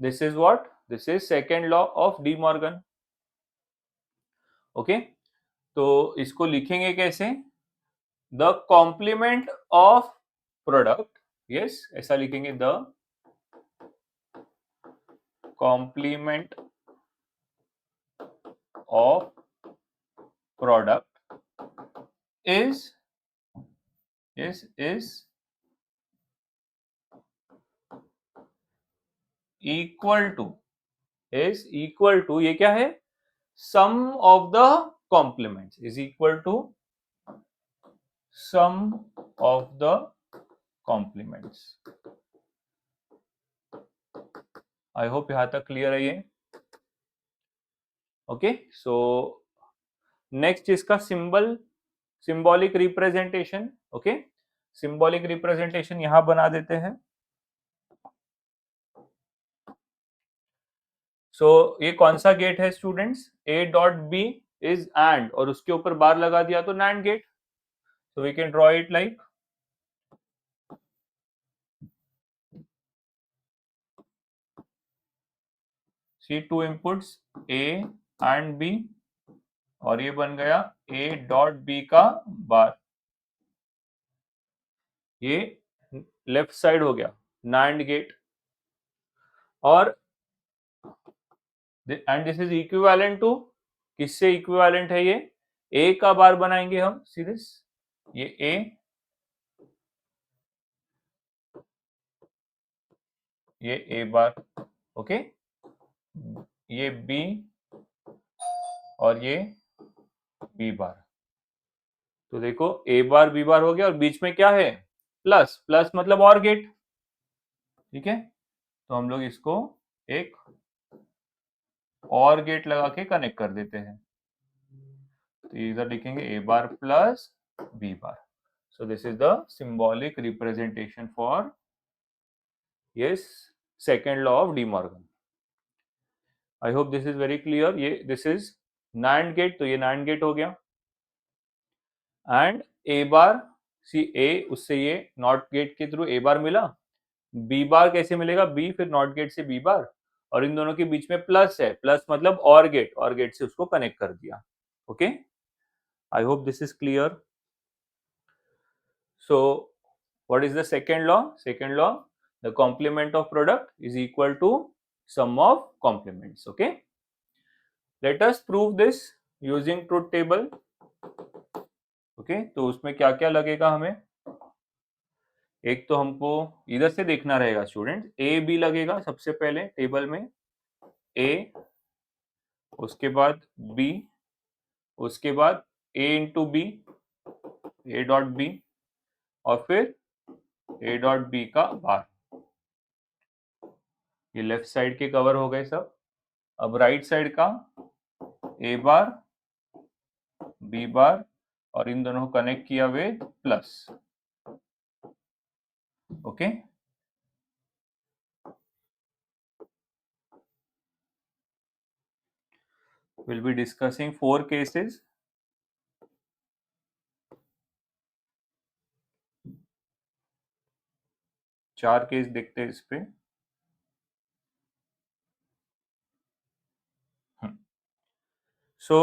This is what, this is second law of De Morgan. Okay, तो इसको लिखेंगे कैसे? The complement of product, yes ऐसा लिखेंगे, the complement of product is equal to, is equal to, ये क्या है? Sum of the complements, is equal to sum of the complements. I hope यहां तक क्लियर है ये। ओके, सो नेक्स्ट इसका symbol, symbolic representation. Okay, symbolic representation यहां बना देते हैं। सो ये कौन सा गेट है students? A dot B is AND, और उसके ऊपर बार लगा दिया तो NAND gate. So we can draw it like, see two inputs A and B, और ये बन गया ए डॉट बी का बार, ये लेफ्ट साइड हो गया नैंड गेट, और and this is equivalent to, किससे इक्विवेलेंट है ये? ए का बार बनाएंगे हम सीधे, ये ए बार, ओके, ये बी और ये बी बार। तो देखो ए बार बी बार हो गया, और बीच में क्या है? प्लस, प्लस मतलब और गेट, ठीक है, तो हम लोग इसको एक और गेट लगा के कनेक्ट कर देते हैं। तो इधर लिखेंगे A bar plus B bar. So this is the symbolic representation for yes second law of De Morgan. I hope this is very clear. ये दिस इज नैंड गेट, तो ये नैंड गेट हो गया, एंड ए बार, सी ए, उससे ये NOT gate के through a बार मिला, B bar कैसे मिलेगा? बी फिर नॉट गेट से बी बार, और इन दोनों के बीच में प्लस है, प्लस मतलब और गेट, और गेट से उसको कनेक्ट कर दिया। Okay, I hope this is clear. So what is the second law? Second law, the complement of product is equal to sum of complements. Okay, let us prove this using truth table. Okay, तो उसमें क्या क्या लगेगा हमें? एक तो हमको इधर से देखना रहेगा स्टूडेंट, ए बी लगेगा सबसे पहले टेबल में, ए, उसके बाद बी, उसके बाद A into B, A dot B, और फिर ए डॉट बी का बार। ये लेफ्ट साइड के कवर हो गए सब। अब राइट साइड का ए बार बी बार, और इन दोनों को कनेक्ट किया with plus. Okay, will be discussing 4 cases. चार केस देखते हैं इस पे। सो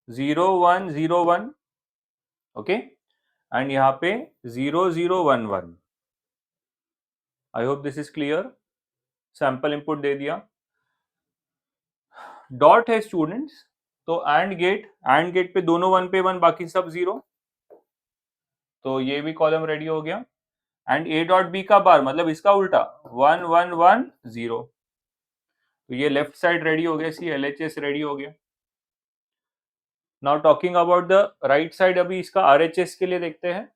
0101, ओके, एंड यहाँ पे 0011। I hope this is clear. Sample input दे दिया। डॉट है स्टूडेंट्स, तो एंड गेट पे दोनों 1 पे 1, बाकी सब 0, तो ये भी कॉलम रेडी हो गया। एंड ए डॉट बी का बार मतलब इसका उल्टा 1 1 1 0, तो ये लेफ्ट साइड रेडी हो गया, सी LHS रेडी हो गया। Now talking about the right side, अभी इसका RHS के लिए देखते हैं।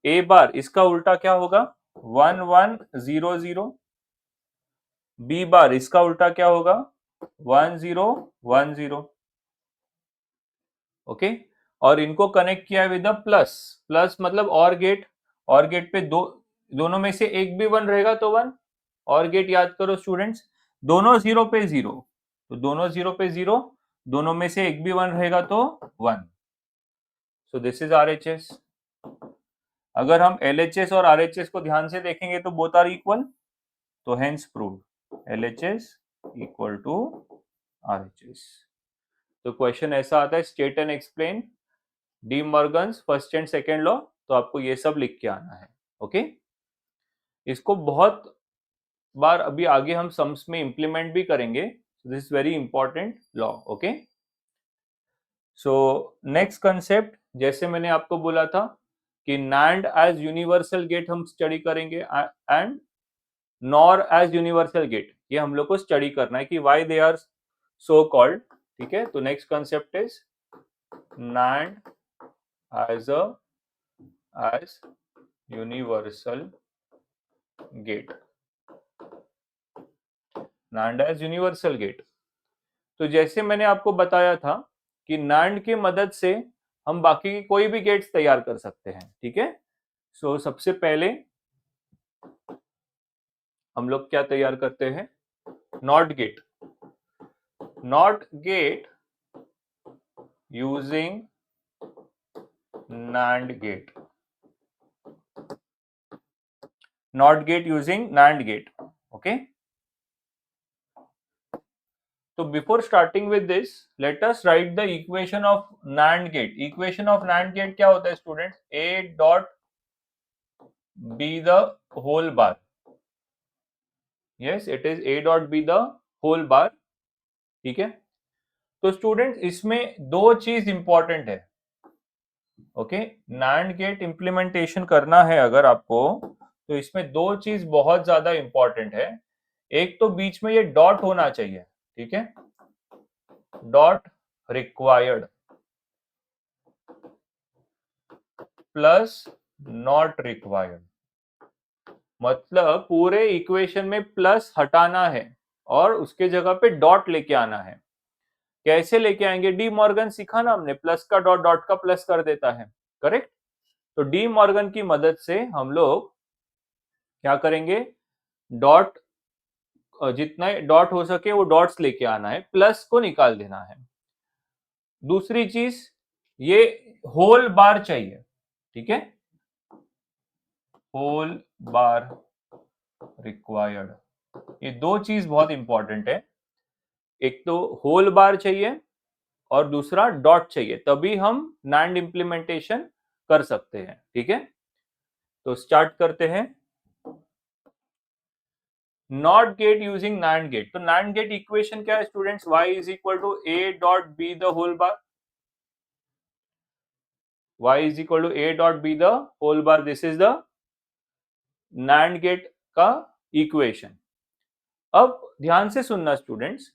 ए बार इसका उल्टा क्या होगा 1 1 0 0, बी बार इसका उल्टा क्या होगा 1 0 1 0, ओके। और इनको कनेक्ट किया है विद प्लस, प्लस मतलब और गेट पे दोनों में से एक भी 1 रहेगा तो 1, और गेट याद करो स्टूडेंट्स, दोनों 0 पे 0, तो दोनों 0 पे 0, दोनों में से एक भी 1 रहेगा तो 1, सो दिस इज RHS। अगर हम LHS और RHS को ध्यान से देखेंगे तो बोथ आर इक्वल, तो hence proved LHS equal to RHS। तो क्वेश्चन ऐसा आता है, state and explain De Morgan's first and second law, तो आपको ये सब लिख के आना है, ओके। इसको बहुत बार अभी आगे हम सम्स में इंप्लीमेंट भी करेंगे, this is very important law, okay. So next concept, जैसे मैंने आपको बोला था कि NAND एज यूनिवर्सल गेट हम स्टडी करेंगे and NOR as universal gate, ये हम लोग को स्टडी करना है कि why they are so called, ठीक है। तो next concept is NAND as universal gate, NAND as universal gate. तो जैसे मैंने आपको बताया था कि NAND की मदद से हम बाकी की कोई भी गेट्स तैयार कर सकते हैं, ठीक है। सो सबसे पहले हम लोग क्या तैयार करते हैं, NOT gate, NOT gate using NAND gate, NOT gate using NAND gate, okay. तो before starting with this, let us write the equation of NAND gate. Equation of NAND gate क्या होता है students, A dot B the whole bar, yes it is A dot B the whole bar, ठीक है। तो students इसमें दो चीज important है, ओके। NAND गेट इंप्लीमेंटेशन करना है अगर आपको, तो इसमें दो चीज बहुत ज्यादा इंपॉर्टेंट है। एक तो बीच में ये डॉट होना चाहिए, ठीक है, dot required plus not required, मतलब पूरे इक्वेशन में प्लस हटाना है और उसके जगह पे डॉट लेके आना है। कैसे लेके आएंगे, डी मॉर्गन सीखा ना हमने, प्लस का डॉट डॉट का प्लस कर देता है, करेक्ट। तो डी मॉर्गन की मदद से हम लोग क्या करेंगे, डॉट जितना डॉट हो सके वो डॉट्स लेके आना है, प्लस को निकाल देना है। दूसरी चीज, ये होल बार चाहिए, ठीक है, होल बार रिक्वायर्ड। ये दो चीज बहुत इंपॉर्टेंट है, एक तो होल बार चाहिए और दूसरा डॉट चाहिए, तभी हम NAND इंप्लीमेंटेशन कर सकते हैं, ठीक है। तो स्टार्ट करते हैं, NOT gate using NAND gate. तो NAND गेट इक्वेशन क्या है students, y is equal to A dot B the whole bar, y is equal to A dot B the whole bar, this is the NAND gate का equation. अब ध्यान से सुनना students,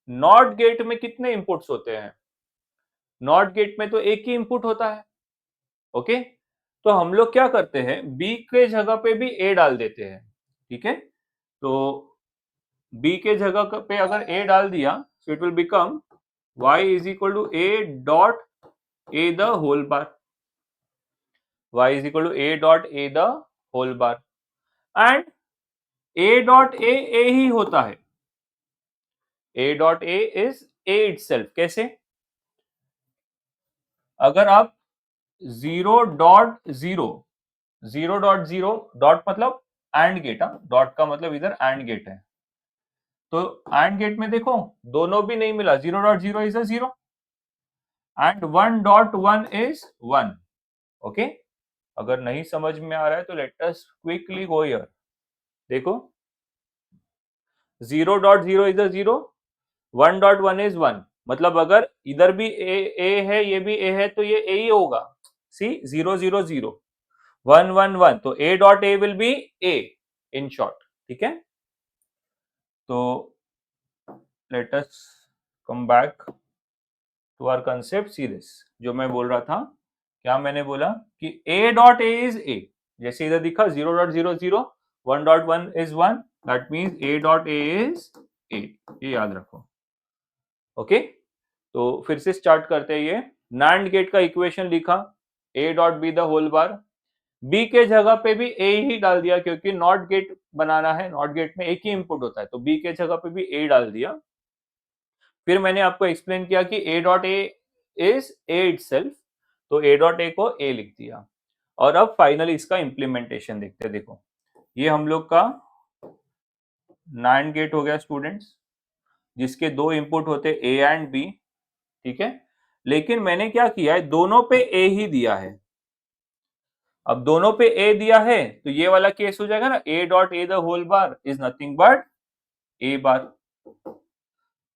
not gate में कितने inputs होते हैं, NOT gate में तो एक ही इनपुट होता है, ओके। तो हम लोग क्या करते हैं, बी के जगह पे भी ए डाल देते हैं, ठीक है। तो बी के जगह पे अगर ए डाल दिया, so it will become y is equal to A dot A the whole bar, y is equal to A dot A the whole bar, and A dot A ही होता है, A dot A is A itself. कैसे, अगर आप 0.0, 0.0, dot मतलब and gate, dot का मतलब इधर एंड गेट है, तो एंड गेट में देखो दोनों भी नहीं मिला, 0.0 is a 0 and 1.1 is 1, okay. अगर नहीं समझ में आ रहा है तो let us quickly go here, देखो 0.0 इज अ 0, 1.1 इज 1, मतलब अगर इधर भी ए है, ये भी ए है, तो ये ए ही होगा। सी 0 0 0 1 1 1, तो A dot A will be A in short. ठीक है, तो let us come back to our concept. See this, जो मैं बोल रहा था, क्या मैंने बोला कि a डॉट ए इज ए, जैसे इधर दिखा 0.00 1.1 is 1, that means a dot A is a, ये याद रखो। ओके, तो फिर से स्टार्ट करते हैं। ये NAND गेट का इक्वेशन लिखा, a dot B the whole bar, b के जगह पे भी a ही डाल दिया क्योंकि नॉट गेट बनाना है, नॉट गेट में एक ही इनपुट होता है, तो b के जगह पे भी a डाल दिया। फिर मैंने आपको एक्सप्लेन किया कि a dot A is a itself, तो a डॉट ए को a लिख दिया। और अब फाइनली इसका इम्प्लीमेंटेशन देखते हैं। देखो, ये हम लोग का NAND गेट हो गया स्टूडेंट्स, जिसके दो इनपुट होते a एंड b। ठीक है, लेकिन मैंने क्या किया है, दोनों पे a ही दिया है। अब दोनों पे a दिया है तो ये वाला केस हो जाएगा ना, a dot A the whole bar is nothing but a bar.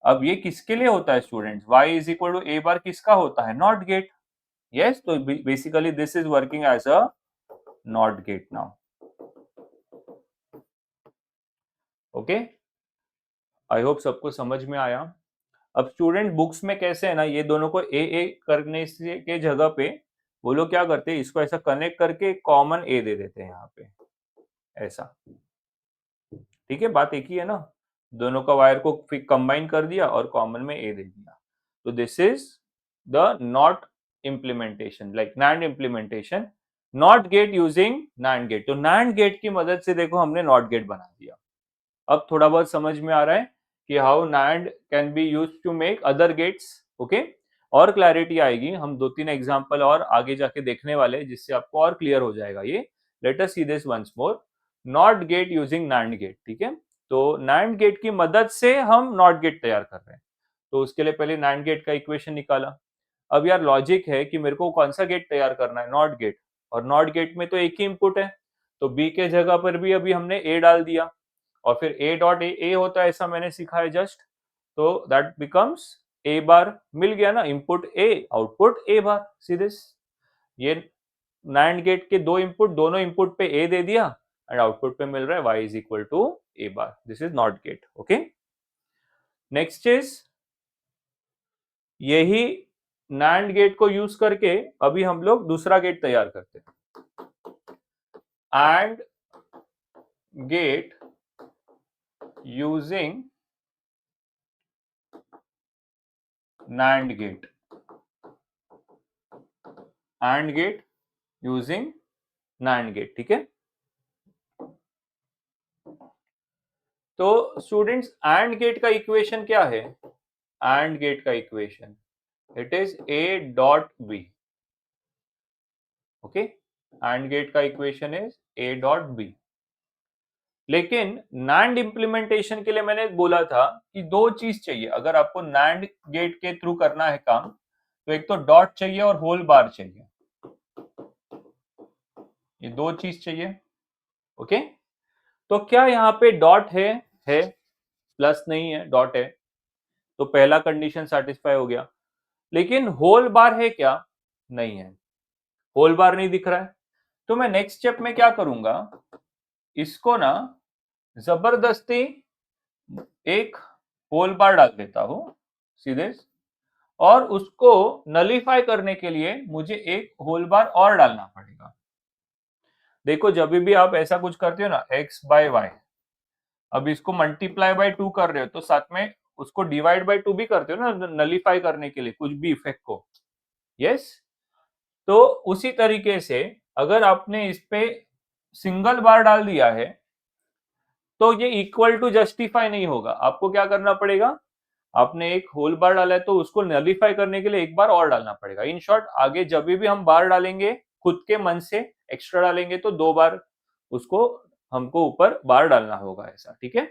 अब ये किसके लिए होता है students, y is equal to a bar किसका होता है, NOT gate. Yes, so basically this is working as a NOT gate now. Okay, I hope सबको समझ में आया। अब स्टूडेंट बुक्स में कैसे है ना, ये दोनों को ए करने से के जगह पे वो लोग क्या करते हैं, इसको ऐसा कनेक्ट करके कॉमन ए दे देते हैं यहाँ पे, ऐसा। ठीक है, बात एक ही है ना, दोनों का वायर को फिर कंबाइन कर दिया और कॉमन में ए दे दिया। तो this is the NOT implementation, like NAND implementation, NOT gate using NAND gate. तो NAND गेट की मदद से देखो हमने नॉट गेट बना दिया। अब थोड़ा बहुत समझ में आ रहा है कि how NAND can be use to make other gates. Okay, और क्लैरिटी आएगी, हम दो तीन एग्जांपल और आगे जाके देखने वाले हैं जिससे आपको और क्लियर हो जाएगा ये। Let us see this once more, NOT gate using NAND gate. ठीक है, तो NAND गेट की मदद से हम नॉट गेट तैयार कर रहे हैं, तो उसके लिए पहले NAND गेट का इक्वेशन निकाला। अब यार लॉजिक है कि मेरे को कौन सा गेट तैयार करना है, नॉट गेट, और नॉट गेट में तो एक ही इनपुट है, तो बी के जगह पर भी अभी हमने ए डाल दिया, और फिर ए डॉट ए होता है, ऐसा मैंने सीखा है जस्ट, तो दैट बिकम्स ए बार। मिल गया ना, input A output A bar, see this. ये NAND गेट के दो इनपुट, दोनों इनपुट पे ए दे दिया एंड आउटपुट पे मिल रहा है y is equal to A bar, this is not gate. Okay, next is यही NAND गेट को यूज करके अभी हम लोग दूसरा गेट तैयार करते हैं, AND gate using NAND gate, AND gate using NAND gate. ठीक है, तो स्टूडेंट्स एंड गेट का इक्वेशन क्या है, एंड गेट का equation it is a dot b। Okay, AND gate का equation is a dot b। लेकिन NAND इम्प्लीमेंटेशन के लिए मैंने बोला था कि दो चीज चाहिए, अगर आपको NAND गेट के थ्रू करना है काम, तो एक तो डॉट चाहिए और होल बार चाहिए, ये दो चीज चाहिए। ओके, तो क्या यहाँ पे डॉट है, प्लस नहीं है, डॉट है, तो पहला कंडीशन सेटिस्फाई हो गया। लेकिन होल बार है क्या, नहीं है, होल बार नहीं दिख रहा है, तो मैं नेक्स्ट स्टेप में क्या करूंगा, इसको ना जबरदस्ती एक होल बार डाल देता हूं सीधे, और उसको नलीफाई करने के लिए मुझे एक होल बार और डालना पड़ेगा। देखो जब भी आप ऐसा कुछ करते हो ना, x बाय वाई, अब इसको मल्टीप्लाई बाय 2 कर रहे हो तो साथ में उसको डिवाइड बाय 2 भी करते हो ना, नलीफाई करने के लिए कुछ भी इफेक्ट को। यस, तो उसी तरीके से अगर आपने इस पे सिंगल बार डाल दिया है तो ये इक्वल टू जस्टिफाई नहीं होगा, आपको क्या करना पड़ेगा, आपने एक होल बार डाला है तो उसको नलीफाई करने के लिए एक बार और डालना पड़ेगा। इन शॉर्ट आगे जब भी हम बार डालेंगे खुद के मन से एक्स्ट्रा डालेंगे तो दो बार उसको हमको ऊपर बार डालना होगा, ऐसा। ठीक है,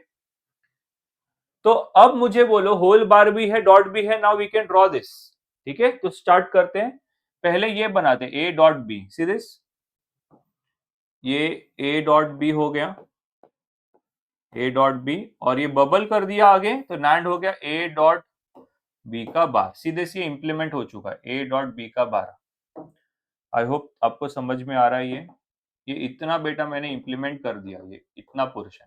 तो अब मुझे बोलो होल बार भी है डॉट भी है, now we can draw this. ठीक है, तो स्टार्ट करते हैं, पहले ये बनाते A dot B, see this, ये ए डॉट बी हो गया। ए डॉट बी, और ये बबल कर दिया आगे तो नैंड हो गया ए डॉट बी का बार। सीधे से इंप्लीमेंट हो चुका है ए डॉट बी का बार। आई होप आपको समझ में आ रहा है। ये इतना बेटा मैंने इंप्लीमेंट कर दिया, ये इतना पोर्शन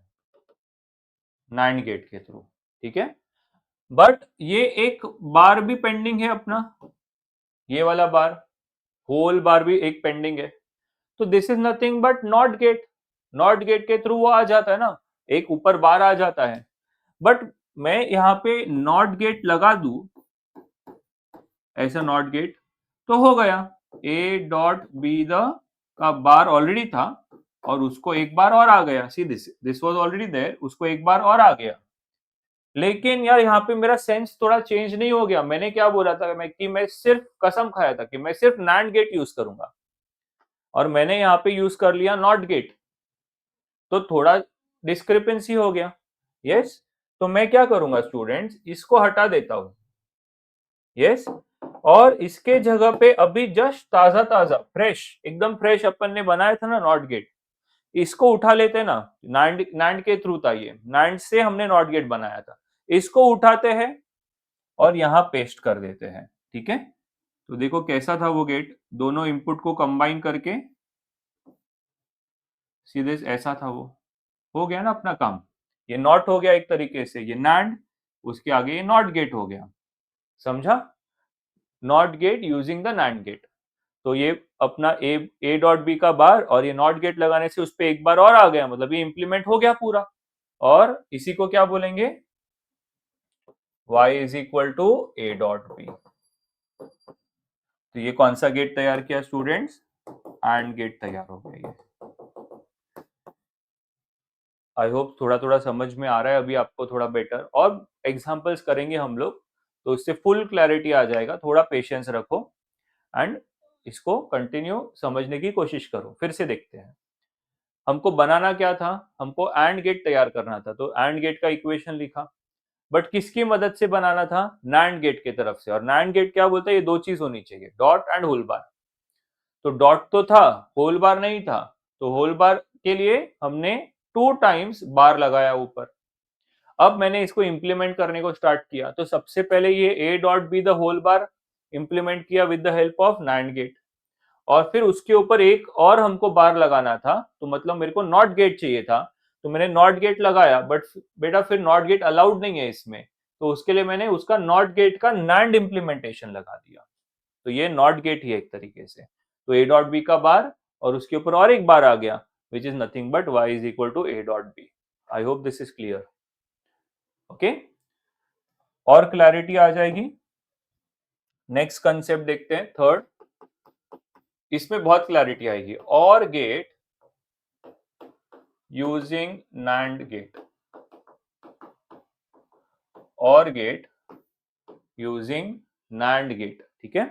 नाइंड गेट के थ्रू, ठीक है। बट ये एक बार भी पेंडिंग है अपना, ये वाला बार, होल बार भी एक पेंडिंग है। तो this is nothing but not gate. NOT gate के थ्रू वो आ जाता है ना, एक ऊपर बार आ जाता है। बट मैं यहाँ पे नॉट गेट लगा दू, ऐसा नॉट गेट, तो हो गया ए डॉट बी द का बार ऑलरेडी था और उसको एक बार और आ गया। See this was already there, उसको एक बार और आ गया। लेकिन यार यहाँ पे मेरा सेंस थोड़ा चेंज नहीं हो गया। मैंने क्या बोला था कि मैं सिर्फ कसम खाया था कि मैं सिर्फ नैंड गेट यूज करूंगा, और मैंने यहाँ पे यूज कर लिया नॉट गेट, तो थोड़ा डिस्क्रिपेंसी हो गया। यस, तो मैं क्या करूंगा स्टूडेंट्स, इसको हटा देता हूं। यस, और इसके जगह पे अभी जस्ट ताजा ताजा फ्रेश, एकदम फ्रेश अपन ने बनाया था ना नॉट गेट, इसको उठा लेते ना। नैंड के थ्रू था ये, नैंड से हमने नॉट गेट बनाया था, इसको उठाते हैं और यहाँ पेस्ट कर देते हैं। ठीक है, तो देखो कैसा था वो गेट, दोनों इनपुट को कंबाइन करके सीधे ऐसा था वो। हो गया ना अपना काम, ये नॉट हो गया एक तरीके से, ये नैंड, उसके आगे ये नॉट गेट हो गया। समझा, NOT gate using the NAND gate. तो ये अपना ए डॉट बी का बार, और ये नॉट गेट लगाने से उस पर एक बार और आ गया, मतलब ये इंप्लीमेंट हो गया पूरा। और इसी को क्या बोलेंगे, y is equal to A dot B. तो ये कौन सा गेट तैयार किया स्टूडेंट्स, एंड गेट तैयार हो गया। ये आई होप थोड़ा थोड़ा समझ में आ रहा है अभी आपको थोड़ा बेटर, और एग्जांपल्स करेंगे हम लोग तो इससे फुल क्लैरिटी आ जाएगा। थोड़ा पेशेंस रखो एंड इसको कंटिन्यू समझने की कोशिश करो। फिर से देखते हैं, हमको बनाना क्या था, हमको एंड गेट तैयार करना था, तो एंड गेट का इक्वेशन लिखा। बट किसकी मदद से बनाना था, नैंड गेट की तरफ से। और नैंड गेट क्या बोलता है, ये दो चीज होनी चाहिए, डॉट एंड होल बार। तो डॉट तो था, होल बार नहीं था, तो होल बार के लिए हमने 2 टाइम्स बार लगाया ऊपर। अब मैंने इसको इंप्लीमेंट करने को स्टार्ट किया, तो सबसे पहले ये A dot B the whole bar implement किया with the help of NAND gate, और फिर उसके ऊपर एक और हमको बार लगाना था, तो मतलब मेरे को नॉट गेट चाहिए था, तो मैंने नॉट गेट लगाया। बट बेटा फिर नॉट गेट अलाउड नहीं है इसमें, तो उसके लिए मैंने उसका नॉट गेट का नैंड इंप्लीमेंटेशन लगा दिया। तो ये नॉट गेट ही है एक तरीके से। तो ए डॉट बी का बार और उसके ऊपर और एक बार आ गया, which is nothing but y is equal to A dot B. I hope this is clear. Okay, और क्लैरिटी आ जाएगी। नेक्स्ट कंसेप्ट देखते हैं, थर्ड। इसमें बहुत क्लैरिटी आएगी, और गेट यूजिंग नैंड गेट, और गेट यूजिंग नैंड गेट। ठीक है,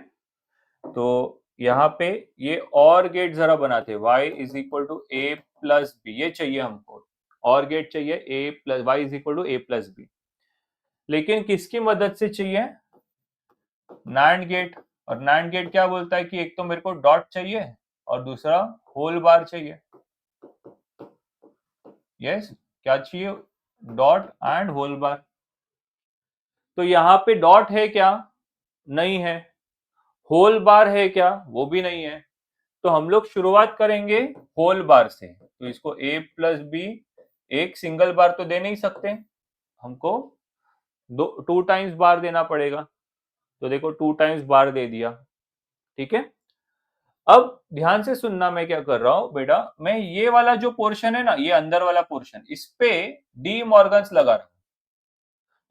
तो यहाँ पे ये और गेट जरा बनाते हैं, y is equal to A plus B, ये चाहिए हमको, और गेट चाहिए A plus Y is equal to A plus B. लेकिन किसकी मदद से चाहिए, नैंड गेट। और नैंड गेट क्या बोलता है कि एक तो मेरे को डॉट चाहिए और दूसरा होल बार चाहिए। यस, क्या चाहिए, डॉट एंड होल बार। तो यहाँ पे डॉट है क्या, नहीं है। होल बार है क्या, वो भी नहीं है। तो हम लोग शुरुआत करेंगे होल बार से। तो इसको a प्लस बी, एक सिंगल बार तो दे नहीं सकते, हमको 2 टाइम्स बार देना पड़ेगा। तो देखो 2 टाइम्स बार दे दिया। ठीक है, अब ध्यान से सुनना, मैं क्या कर रहा हूं बेटा, मैं ये वाला जो पोर्शन है ना, ये अंदर वाला पोर्शन, इस पे डी मॉर्गन्स लगा रहा हूं।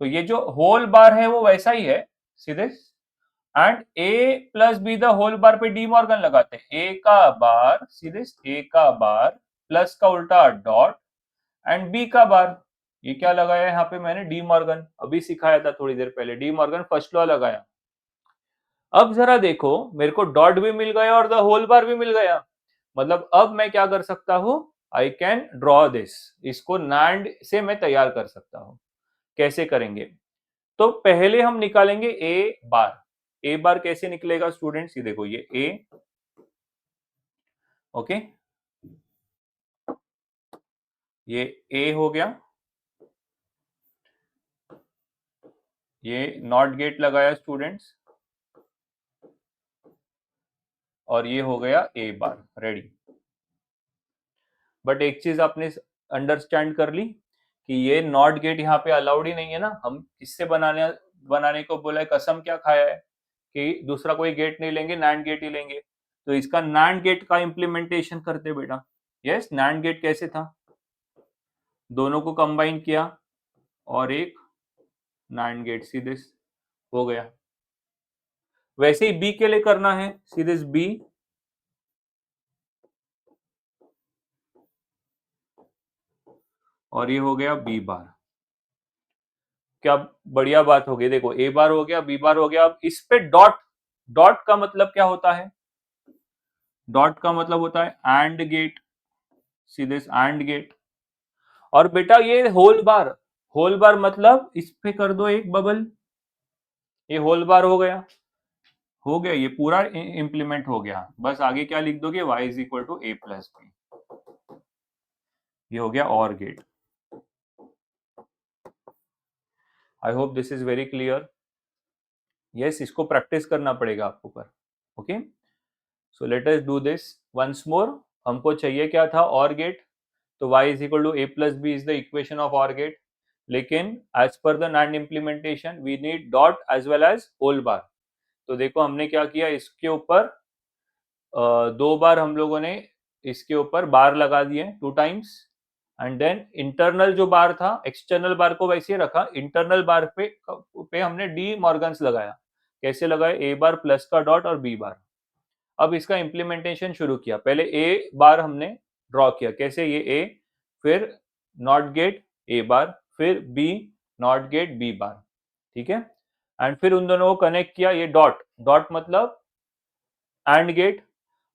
तो ये जो होल बार है वो वैसा ही है सीधे, and A plus B the whole bar पे डी मॉर्गन लगाते हैं। ए का बार सीधे, ए का बार प्लस का उल्टा डॉट एंड बी का बार, ये क्या लगाया यहाँ पे मैंने, डी मॉर्गन, अभी सिखाया था थोड़ी देर पहले, डी मॉर्गन फर्स्ट लॉ लगाया। अब जरा देखो, मेरे को डॉट भी मिल गया और द होल बार भी मिल गया। मतलब अब मैं क्या कर सकता हूं, आई कैन ड्रॉ दिस, इसको नैंड से मैं तैयार कर सकता हूं। कैसे करेंगे, तो पहले हम निकालेंगे ए बार। ए बार कैसे निकलेगा स्टूडेंट्स, ये देखो, ये ए, ओके, ये ए हो गया, ये नॉट गेट लगाया स्टूडेंट्स, और ये हो गया ए बार रेडी। बट एक चीज आपने अंडरस्टैंड कर ली कि ये नॉट गेट यहाँ पे अलाउड ही नहीं है ना। हम किससे बनाने को बोला है, कसम क्या खाया है कि दूसरा कोई गेट नहीं लेंगे, नैंड गेट ही लेंगे। तो इसका नैंड गेट का इम्प्लीमेंटेशन करते बेटा। यस, नैंड गेट कैसे था, दोनों को कंबाइन किया और एक नैंड गेट सीधे हो गया। वैसे ही बी के लिए करना है, सीधे बी और ये हो गया बी बार। क्या बढ़िया बात हो गई। देखो ए बार हो गया, बी बार हो गया। अब इस पे डॉट, डॉट का मतलब क्या होता है, डॉट का मतलब होता है एंड गेट, सीधे एंड गेट। और बेटा ये होल बार, होल बार मतलब इस पे कर दो एक बबल, ये होल बार हो गया। हो गया, ये पूरा इंप्लीमेंट हो गया। बस आगे क्या लिख दोगे, y is equal to A plus B. ये हो गया OR gate. I hope this is very clear. Yes, इसको प्रैक्टिस करना पड़ेगा आपको पर। Okay, so let us do this once more. हमको चाहिए क्या था, और गेट। तो y is equal to A plus B is the equation of OR gate. लेकिन as per the NAND implementation we need dot as well as whole बार। तो देखो हमने क्या किया, इसके ऊपर दो बार हम लोगों ने इसके ऊपर बार लगा दिए 2 टाइम्स। एंड देन इंटरनल जो बार था, एक्सटर्नल बार को वैसे ही रखा, इंटरनल बार पे हमने डी मॉर्गन्स लगाया। कैसे लगाए, ए बार प्लस का डॉट और बी बार। अब इसका इम्प्लीमेंटेशन शुरू किया। पहले ए बार हमने ड्रॉ किया, कैसे, ये ए, फिर नॉट गेट ए बार, फिर B NOT gate B bar, ठीक है। एंड फिर उन दोनों को कनेक्ट किया, ये डॉट, डॉट मतलब एंड गेट,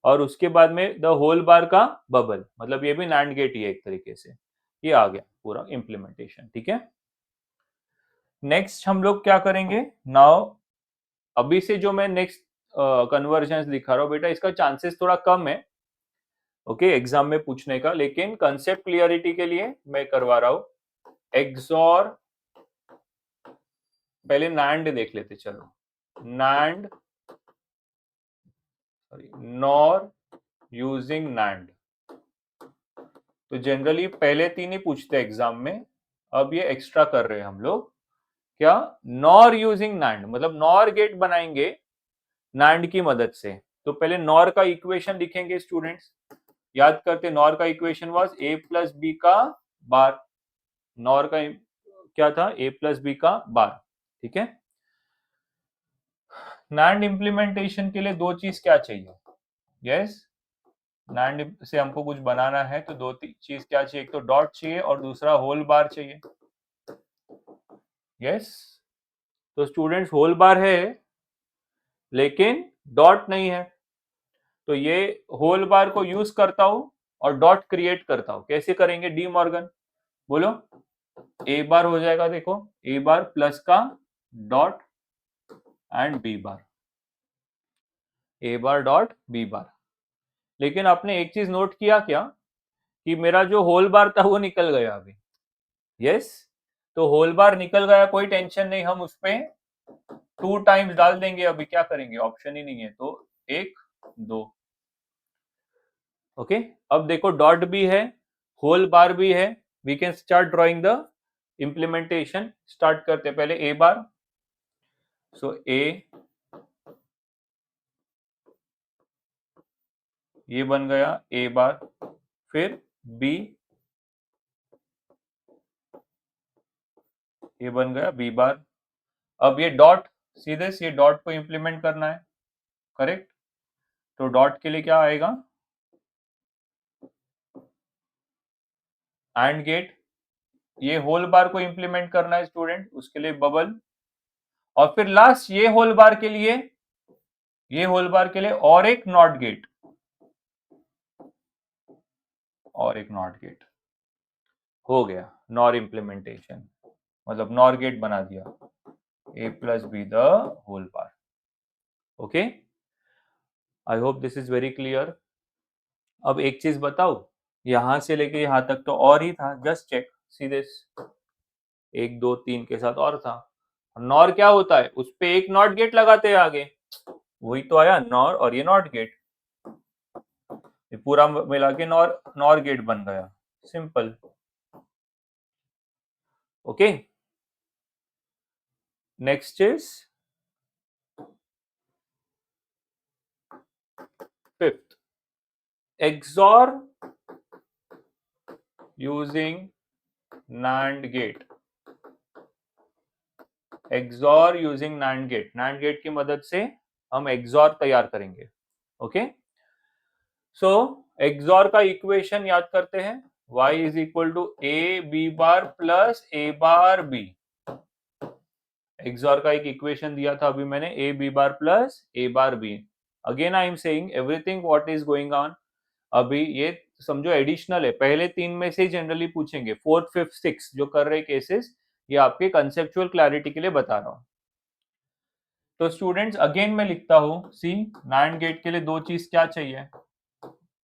और उसके बाद में द होल बार का बबल, मतलब ये भी नैंड गेट ही है एक तरीके से। ये आ गया पूरा इम्प्लीमेंटेशन, ठीक है। नेक्स्ट हम लोग क्या करेंगे नाउ, अभी से जो मैं नेक्स्ट कन्वर्जन दिखा रहा हूँ बेटा, इसका चांसेस थोड़ा कम है ओके एग्जाम में पूछने का, लेकिन कंसेप्ट क्लियरिटी के लिए मैं करवा रहा हूं। एक्सॉर, पहले नैंड देख लेते चलो। NAND, sorry, nor using NAND. तो जनरली पहले 3 ही पूछते एग्जाम में, अब ये एक्स्ट्रा कर रहे हैं हम लोग। क्या, नॉर यूजिंग नैंड मतलब नॉर गेट बनाएंगे नैंड की मदद से। तो पहले नॉर का इक्वेशन लिखेंगे स्टूडेंट्स, याद करते। नॉर का equation was A plus B का बार। नॉर का क्या था, ए प्लस बी का बार, ठीक है। नैंड इम्प्लीमेंटेशन के लिए 2 चीज क्या चाहिए, यस, नैंड से हमको कुछ बनाना है तो 2 चीज क्या चाहिए, एक तो डॉट चाहिए और दूसरा होल बार चाहिए। यस, तो स्टूडेंट्स होल बार है लेकिन डॉट नहीं है, तो ये होल बार को यूज करता हूं और डॉट क्रिएट करता हूं। कैसे करेंगे, डी मॉर्गन बोलो। ए बार हो जाएगा, देखो ए बार प्लस का dot and B bar, A bar dot B bar. लेकिन आपने एक चीज नोट किया क्या कि मेरा जो होल बार था वो निकल गया अभी। यस, तो होल बार निकल गया, कोई टेंशन नहीं, हम उस पे 2 टाइम्स डाल देंगे। अभी क्या करेंगे, ऑप्शन ही नहीं है, तो 1 2। ओके, अब देखो डॉट भी है, होल बार भी है, we can start drawing the implementation. Start करते पहले ए बार, सो ए, ये बन गया ए बार, फिर बी, ये बन गया बी बार। अब ये डॉट, सीधे से डॉट को इंप्लीमेंट करना है, करेक्ट। तो डॉट के लिए क्या आएगा, एंड गेट। ये होल बार को इंप्लीमेंट करना है स्टूडेंट, उसके लिए बबल। और फिर लास्ट ये होल बार के लिए, ये होल बार के लिए और एक नॉट गेट, और एक नॉट गेट। हो गया नॉर इंप्लीमेंटेशन, मतलब नॉर गेट बना दिया, A plus B the whole bar. Okay, I hope this is very clear. अब एक चीज बताओ, यहां से लेके यहां तक तो और ही था, जस्ट चेक, सीधे 1 2 3 के साथ और था। नॉर क्या होता है, उस पे एक नॉट गेट लगाते हैं आगे, वही तो आया नॉर, और ये नॉट गेट, ये पूरा मिला के नॉर नॉर गेट बन गया, simple. Okay, next is fifth, XOR using NAND gate। XOR using NAND gate, NAND gate की मदद से हम XOR तैयार करेंगे। ओके, सो XOR का इक्वेशन याद करते हैं, y is equal to A B bar plus A bar B. XOR का एक इक्वेशन दिया था अभी मैंने, A B bar plus A bar B. Again I am saying everything what is going on, अभी ये समझो एडिशनल है, पहले तीन में से जनरली पूछेंगे, फोर्थ फिफ्थ सिक्स जो कर रहे केसेस, ये आपके कंसेप्चुअल क्लैरिटी के लिए बता रहा हूं। तो स्टूडेंट्स अगेन मैं लिखता हूं, सी नाइंड गेट के लिए दो चीज क्या चाहिए,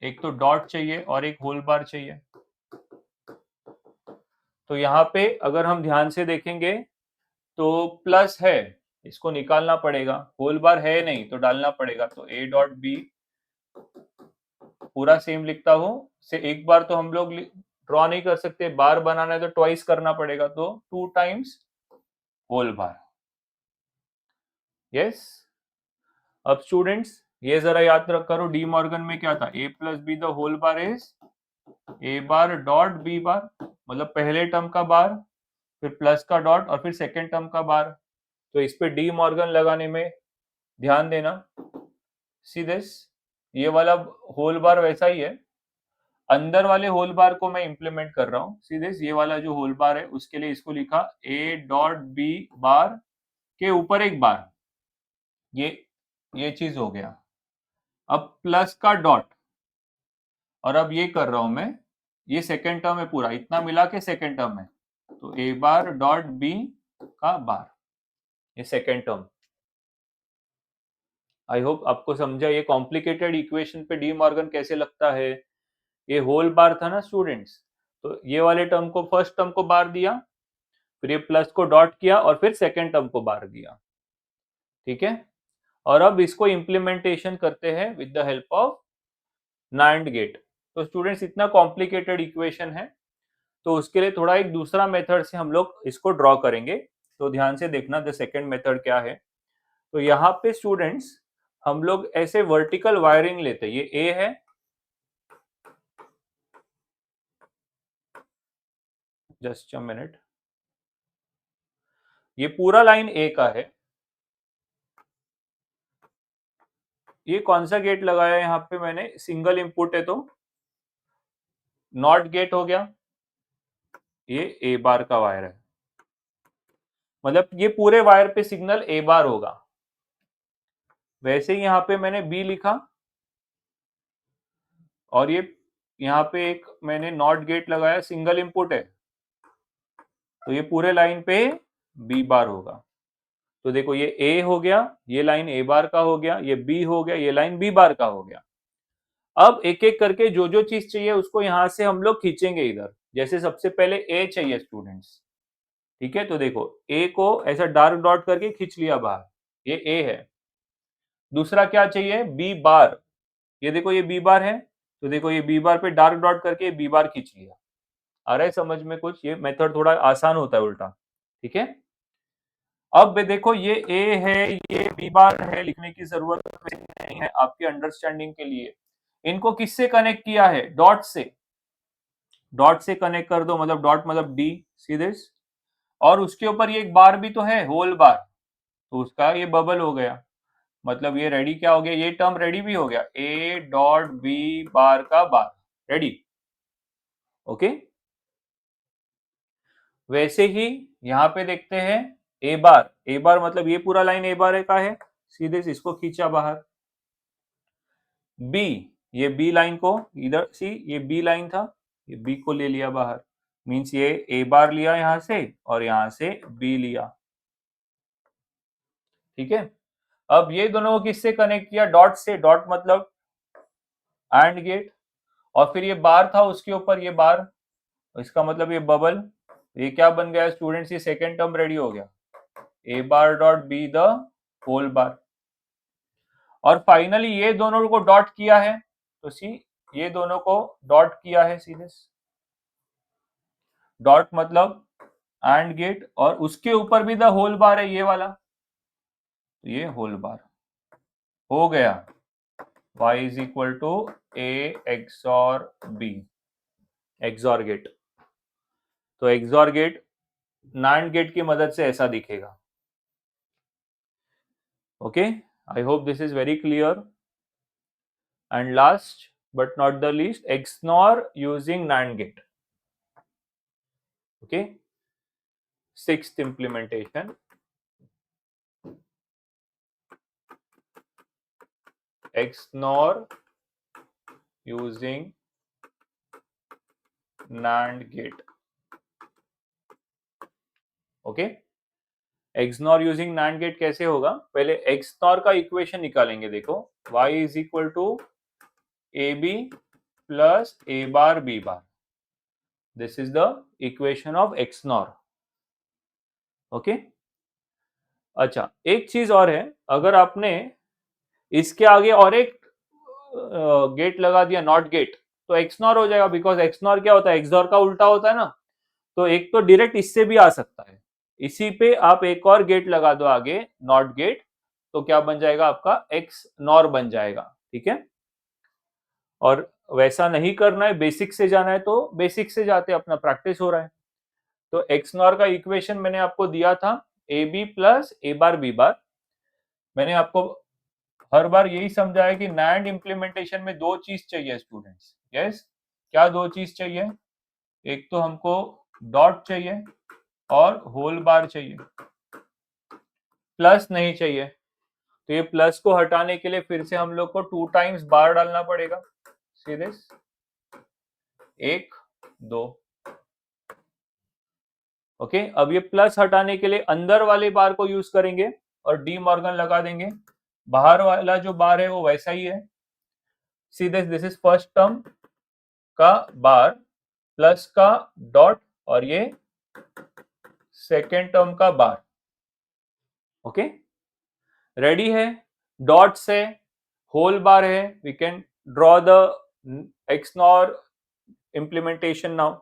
एक तो डॉट चाहिए और एक होल बार चाहिए। तो यहाँ पे अगर हम ध्यान से देखेंगे तो प्लस है, इसको निकालना पड़ेगा, होल बार है नहीं तो डालना पड़ेगा, तो ए डॉट बी पूरा सेम लिखता हूं, से एक बार तो हम लोग ड्रॉ नहीं कर सकते, बार बनाना है तो ट्वाइस करना पड़ेगा, तो 2 टाइम्स होल बार। यस, अब स्टूडेंट्स ये जरा याद रख करो, डी मॉर्गन में क्या था, A plus B the whole bar is A bar dot B bar, मतलब पहले टर्म का बार, फिर प्लस का डॉट और फिर सेकेंड टर्म का बार। तो इस पे डी मॉर्गन लगाने में ध्यान देना। सी दिस, ये वाला होल बार वैसा ही है, अंदर वाले होल बार को मैं इंप्लीमेंट कर रहा हूं। सी दिस, ये वाला जो होल बार है उसके लिए इसको लिखा ए डॉट बी बार के ऊपर एक बार, ये चीज हो गया। अब प्लस का डॉट, और अब ये कर रहा हूं मैं, ये सेकेंड टर्म है पूरा, इतना मिला के सेकेंड टर्म है, तो ए बार डॉट बी का बार, ये सेकेंड टर्म। आई होप आपको समझा ये कॉम्प्लिकेटेड इक्वेशन पे डी मॉर्गन कैसे लगता है। ये होल बार था ना स्टूडेंट्स, तो ये वाले टर्म को, फर्स्ट टर्म को बार दिया, फिर ये प्लस को डॉट किया और फिर सेकेंड टर्म को बार दिया। ठीक है, और अब इसको इंप्लीमेंटेशन करते हैं with the help of NAND gate. तो स्टूडेंट्स इतना कॉम्प्लिकेटेड इक्वेशन है, तो उसके लिए थोड़ा एक दूसरा मेथड से हम लोग इसको ड्रॉ करेंगे। तो ध्यान से देखना द सेकेंड मेथड क्या है। तो यहाँ पे स्टूडेंट्स हम लोग ऐसे वर्टिकल वायरिंग लेते हैं, ये ए है, जस्ट अ मिनट, ये पूरा लाइन ए का है। ये कौन सा गेट लगाया है यहाँ पे मैंने, सिंगल इनपुट है तो नॉट गेट हो गया, ये ए बार का वायर है, मतलब ये पूरे वायर पे सिग्नल ए बार होगा। वैसे ही यहाँ पे मैंने बी लिखा, और ये यहाँ पे एक मैंने नॉट गेट लगाया, सिंगल इनपुट है, तो ये पूरे लाइन पे बी बार होगा। तो देखो ये ए हो गया, ये लाइन ए बार का हो गया, ये बी हो गया, ये लाइन बी बार का हो गया। अब एक एक करके जो जो चीज चाहिए उसको यहां से हम लोग खींचेंगे इधर। जैसे सबसे पहले ए चाहिए स्टूडेंट्स, ठीक है, तो देखो ए को ऐसा डार्क डॉट करके खींच लिया बाहर, ये ए है। दूसरा क्या चाहिए, बी बार, ये देखो ये बी बार है, तो देखो ये बी बार पे डार्क डॉट करके बी बार खींच लिया। आ रहा है समझ में कुछ, ये मेथड थोड़ा आसान होता है उल्टा। ठीक है, अब देखो ये ए है, ये बी बार है, लिखने की जरूरत नहीं है आपके अंडरस्टैंडिंग के लिए। इनको किससे कनेक्ट किया है, डॉट से, डॉट से कनेक्ट कर दो, मतलब डॉट मतलब डी, सी दिस, और उसके ऊपर ये एक बार भी तो है, होल बार, तो उसका ये बबल हो गया, मतलब ये रेडी क्या हो गया, ये टर्म रेडी भी हो गया, ए डॉट बी बार का बार रेडी। ओके, वैसे ही यहाँ पे देखते हैं ए बार, ए बार मतलब ये पूरा लाइन ए बार का है, सीधे से इसको खींचा बाहर। बी, ये बी लाइन को इधर सी, ये बी लाइन था, ये बी को ले लिया बाहर, मींस ये ए बार लिया यहां से और यहां से बी लिया। ठीक है, अब ये दोनों को किससे कनेक्ट किया, डॉट से, डॉट मतलब एंड गेट, और फिर ये बार था उसके ऊपर ये बार, इसका मतलब ये बबल, ये क्या बन गया स्टूडेंट्स, ये सेकेंड टर्म रेडी हो गया। A bar dot B the whole bar, और फाइनली ये दोनों को डॉट किया है, तो सी ये दोनों को डॉट किया है सीधे, डॉट मतलब एंड गेट, और उसके ऊपर भी द होल बार है ये वाला, तो ये होल बार हो गया y is equal to A XOR B, XOR gate. तो एक्सॉर गेट नैंड गेट की मदद से ऐसा दिखेगा। Okay, I hope this is very clear. And last but not the least, XNOR using NAND gate. Okay, sixth implementation, XNOR using NAND gate. Okay, XNOR using NAND gate कैसे होगा? पहले XNOR का equation निकालेंगे। देखो, y is equal to AB plus A bar B bar. This is the equation of XNOR. Okay, अच्छा, एक चीज और है, अगर आपने इसके आगे और एक गेट लगा दिया, नॉट गेट, तो XNOR हो जाएगा, बिकॉज XNOR क्या होता है, XOR का उल्टा होता है ना। तो एक तो डायरेक्ट इससे भी आ सकता है, इसी पे आप एक और गेट लगा दो आगे, नॉट गेट, तो क्या बन जाएगा आपका, XNOR बन जाएगा। ठीक है, और वैसा नहीं करना है, बेसिक से जाना है तो बेसिक से जाते, अपना प्रैक्टिस हो रहा है। तो XNOR का इक्वेशन मैंने आपको दिया था, A B plus A bar B bar. मैंने आपको हर बार यही समझाया कि नैंड इम्प्लीमेंटेशन में दो चीज चाहिए स्टूडेंट्स। यस, क्या दो चीज चाहिए? एक तो हमको डॉट चाहिए और होल बार चाहिए, प्लस नहीं चाहिए। तो ये प्लस को हटाने के लिए फिर से हम लोग को 2 टाइम्स बार डालना पड़ेगा, सीधे 1 2। ओके, अब ये प्लस हटाने के लिए अंदर वाले बार को यूज करेंगे और डी मॉर्गन लगा देंगे। बाहर वाला जो बार है वो वैसा ही है, सीधे दिस इज फर्स्ट टर्म का बार प्लस का डॉट और ये सेकेंड टर्म का बार। ओके, रेडी है? डॉट से होल बार है, we can draw the XNOR implementation now.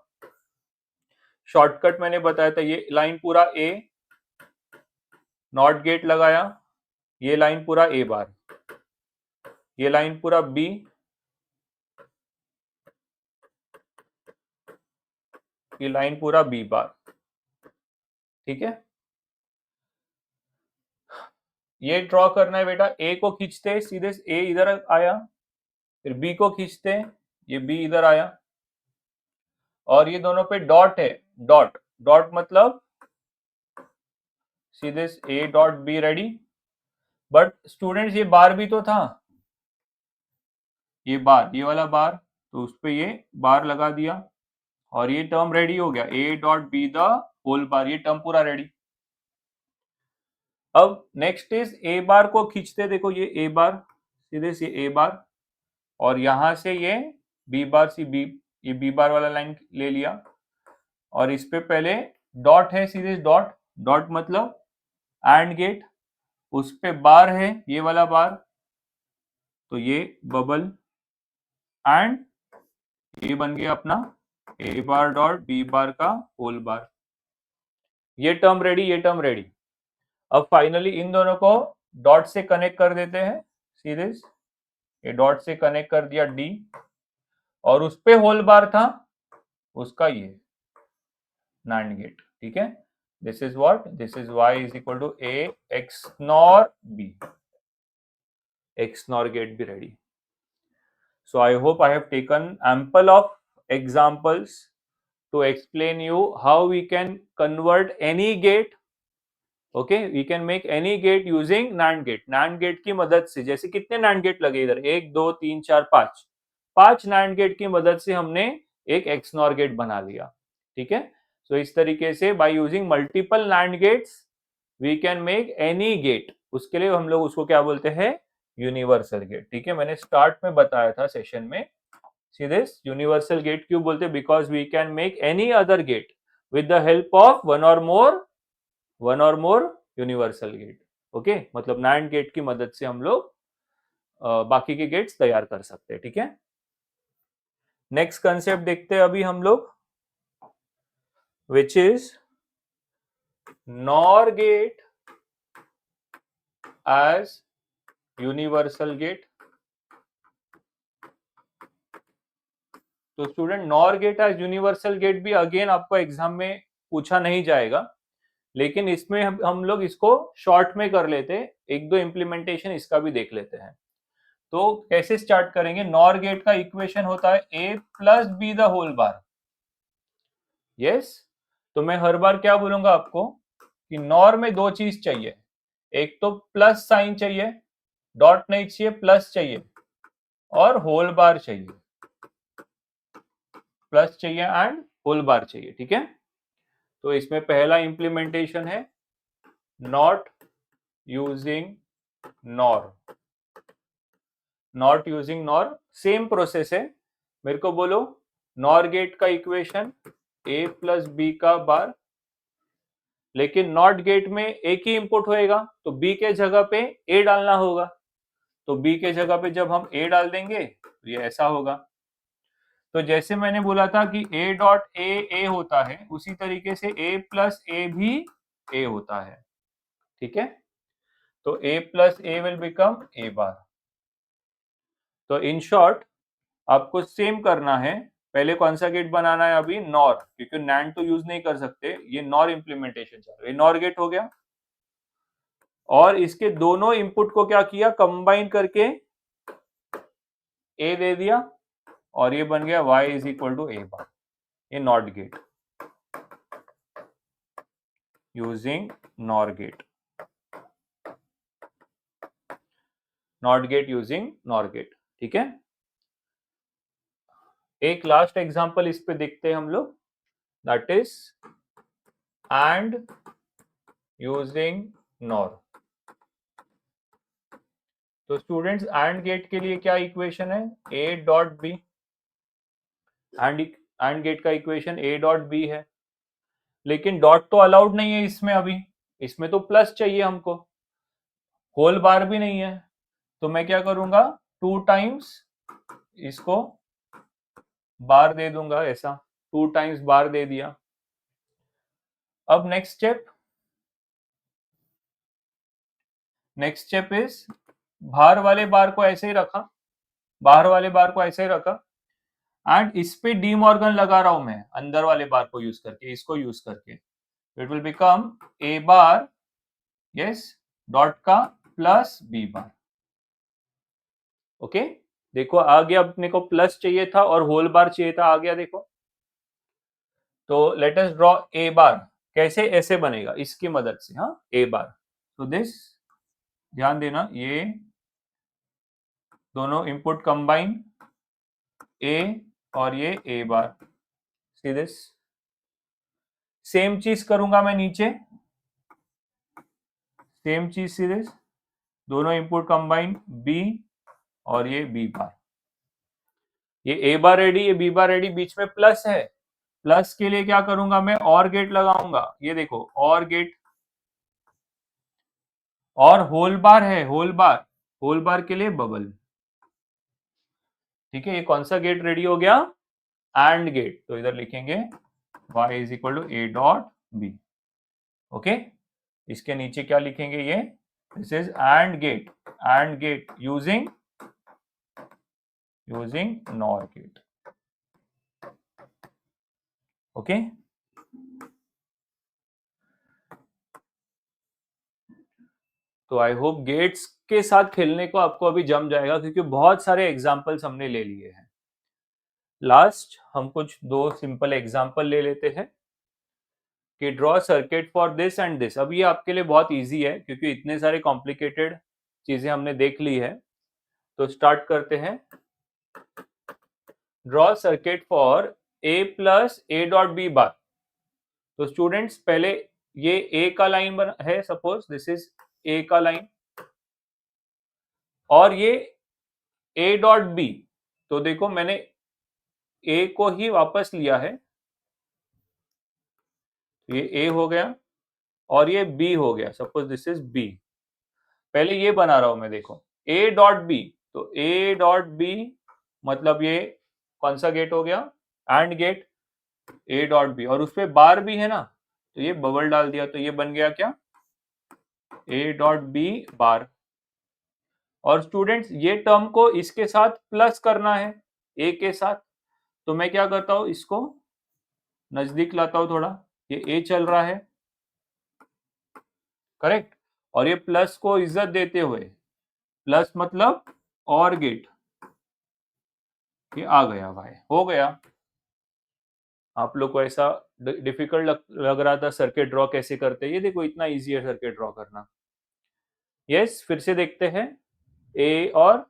Shortcut मैंने बताया था, ये लाइन पूरा ए, नॉट गेट लगाया, ये लाइन पूरा ए बार, ये लाइन पूरा बी, ये लाइन पूरा बी बार। ठीक है, ये ड्रॉ करना है बेटा। ए को खींचते सीधे, ए इधर आया, फिर बी को खींचते, ये बी इधर आया, और ये दोनों पे डॉट है, डॉट डॉट मतलब सीधे ए dot be ready. But students ये बार भी तो था, ये बार, ये वाला बार, तो उस पे ये बार लगा दिया और ये टर्म रेडी हो गया, A dot B the whole bar, ये टर्म पूरा रेडी। अब नेक्स्ट इज ए बार को खींचते, देखो ये ए बार, सीधे से ए बार, और यहां से ये बी बार, सी बी, ये बी बार वाला लाइन ले लिया, और इस पे पहले डॉट है, सीधे डॉट, डॉट मतलब एंड गेट, उस पे बार है ये वाला बार, तो ये बबल एंड ये बन गया अपना ए बार डॉट बी बार का होल बार। ये टर्म रेडी, ये टर्म रेडी। अब फाइनली इन दोनों को डॉट से कनेक्ट कर देते हैं, सीधे ये डॉट से कनेक्ट कर दिया डी, और उस पे होल बार था उसका ये नैंड गेट। ठीक है, this is what, this is y is equal to a XNOR b, XNOR gate भी ready. So I hope I have taken ample of examples to explain you how we can convert any gate. Okay, we can make any gate using NAND gate. NAND gate की मदद से, जैसे कितने NAND gate लगे इधर, 1 2 3 4 5, 5 NAND gate की मदद से हमने एक XNOR गेट बना लिया। ठीक है, so इस तरीके से by using multiple NAND gates we can make any gate। उसके लिए हम लोग उसको क्या बोलते हैं, यूनिवर्सल गेट। ठीक है, मैंने स्टार्ट में बताया था सेशन में, सीधे यूनिवर्सल गेट क्यों बोलते, because we can make any other gate with the help of one और मोर यूनिवर्सल गेट। ओके, मतलब नैंड गेट की मदद से हम लोग बाकी के गेट्स तैयार कर सकते हैं। ठीक है, नेक्स्ट कंसेप्ट देखते हैं अभी हम लोग, which is NOR gate as universal gate. तो student, NOR gate as universal gate भी अगेन आपको एग्जाम में पूछा नहीं जाएगा, लेकिन इसमें हम लोग इसको शॉर्ट में कर लेते हैं, एक दो इम्प्लीमेंटेशन इसका भी देख लेते हैं। तो कैसे स्टार्ट करेंगे? नॉर गेट का इक्वेशन होता है a plus B the whole bar. Yes, तो मैं हर बार क्या बोलूंगा आपको कि नॉर में दो चीज चाहिए, एक तो प्लस साइन चाहिए, डॉट नहीं चाहिए, प्लस चाहिए, और होल बार चाहिए, प्लस चाहिए एंड होल बार चाहिए। ठीक है, तो इसमें पहला इंप्लीमेंटेशन है not using nor. Not using nor same process है, मेरे को बोलो नॉर गेट का इक्वेशन a प्लस बी का बार, लेकिन नॉट गेट में एक ही इंपुट होएगा, तो b के जगह पे a डालना होगा। तो b के जगह पे जब हम a डाल देंगे तो ये ऐसा होगा। तो जैसे मैंने बोला था कि a डॉट a होता है, उसी तरीके से a प्लस a भी a होता है। ठीक है, तो a plus a will become a बार। तो इन शॉर्ट आपको सेम करना है, पहले कौन सा गेट बनाना है? अभी नॉर, क्योंकि नैंड तो यूज नहीं कर सकते, ये नॉर इंप्लीमेंटेशन चल रहा है। नॉर गेट हो गया, और इसके दोनों इनपुट को क्या किया? कंबाइन करके ए दे दिया, और ये बन गया y is equal to A bar. ये NOT gate using NOR gate, NOT gate using NOR gate. ठीक है, एक लास्ट एग्जांपल इस पे देखते हैं हम लोग, that is AND using NOR. तो स्टूडेंट्स, एंड गेट के लिए क्या इक्वेशन है? a dot B. AND gate का इक्वेशन a डॉट बी है, लेकिन डॉट तो अलाउड नहीं है इसमें अभी, इसमें तो प्लस चाहिए हमको, होल बार भी नहीं है। तो मैं क्या करूंगा? 2 टाइम्स इसको बार दे दूंगा, ऐसा 2 टाइम्स बार दे दिया। अब नेक्स्ट स्टेप इज बाहर वाले बार को ऐसे ही रखा, बाहर वाले बार को ऐसे ही रखा, एंड इस पे डी मॉर्गन लगा रहा हूं मैं, अंदर वाले बार को यूज करके, इसको यूज करके। It will become a bar, yes, dot का प्लस बी बार। ओके, देखो आ गया, अपने को प्लस चाहिए था और होल बार चाहिए था, आ गया देखो। तो लेट अस ड्रॉ ए बार, कैसे? ऐसे बनेगा इसकी मदद से, हाँ, ए बार। तो दिस, ध्यान देना, ये दोनों इनपुट कंबाइन, ए और ये ए बार। सी दिस, सेम चीज करूंगा मैं नीचे, सेम चीज सी दिस, दोनों इनपुट कंबाइन बी और ये बी बार। ये ए बार रेडी, ये बी बार रेडी, बीच में प्लस है, प्लस के लिए क्या करूंगा मैं? और गेट लगाऊंगा, ये देखो और गेट, और होल बार है, होल बार, होल बार के लिए बबल। ठीक है, ये कौन सा गेट रेडी हो गया? AND gate. तो इधर लिखेंगे y is equal to A dot B. Okay, इसके नीचे क्या लिखेंगे? ये this is AND gate using NOR gate. Okay, तो आई होप गेट्स के साथ खेलने को आपको अभी जम जाएगा, क्योंकि बहुत सारे एग्जांपल्स हमने ले लिए हैं। लास्ट हम कुछ दो सिंपल एग्जांपल ले लेते हैं कि draw circuit for this and this. अब ये आपके लिए बहुत इजी है, क्योंकि इतने सारे कॉम्प्लिकेटेड चीजें हमने देख ली है। तो स्टार्ट करते हैं। Draw circuit for a plus A dot B bar. तो स्टूडेंट्स, पहले ये a का लाइन बना है, सपोज दिस इज a का लाइन, और ये a डॉट बी। तो देखो मैंने a को ही वापस लिया है, ये a हो गया, और ये बी हो गया, सपोज दिस इज बी। पहले ये बना रहा हूं मैं, देखो ए डॉट बी, तो ए डॉट बी मतलब ये कौन सा गेट हो गया, AND gate, A dot B, और उसपे बार भी है ना, तो ये बबल डाल दिया, तो ये बन गया क्या, ए डॉट बी बार। और स्टूडेंट्स ये टर्म को इसके साथ प्लस करना है, ए के साथ, तो मैं क्या करता हूं, इसको नजदीक लाता हूं थोड़ा, ये ए चल रहा है, करेक्ट, और ये प्लस को इज्जत देते हुए, प्लस मतलब और गेट, ये आ गया भाई, हो गया। आप लोग को ऐसा डिफिकल्ट लग रहा था सर्किट ड्रॉ कैसे करते हैं, ये देखो इतना इजी है सर्किट ड्रॉ करना। यस, फिर से देखते हैं, ए, और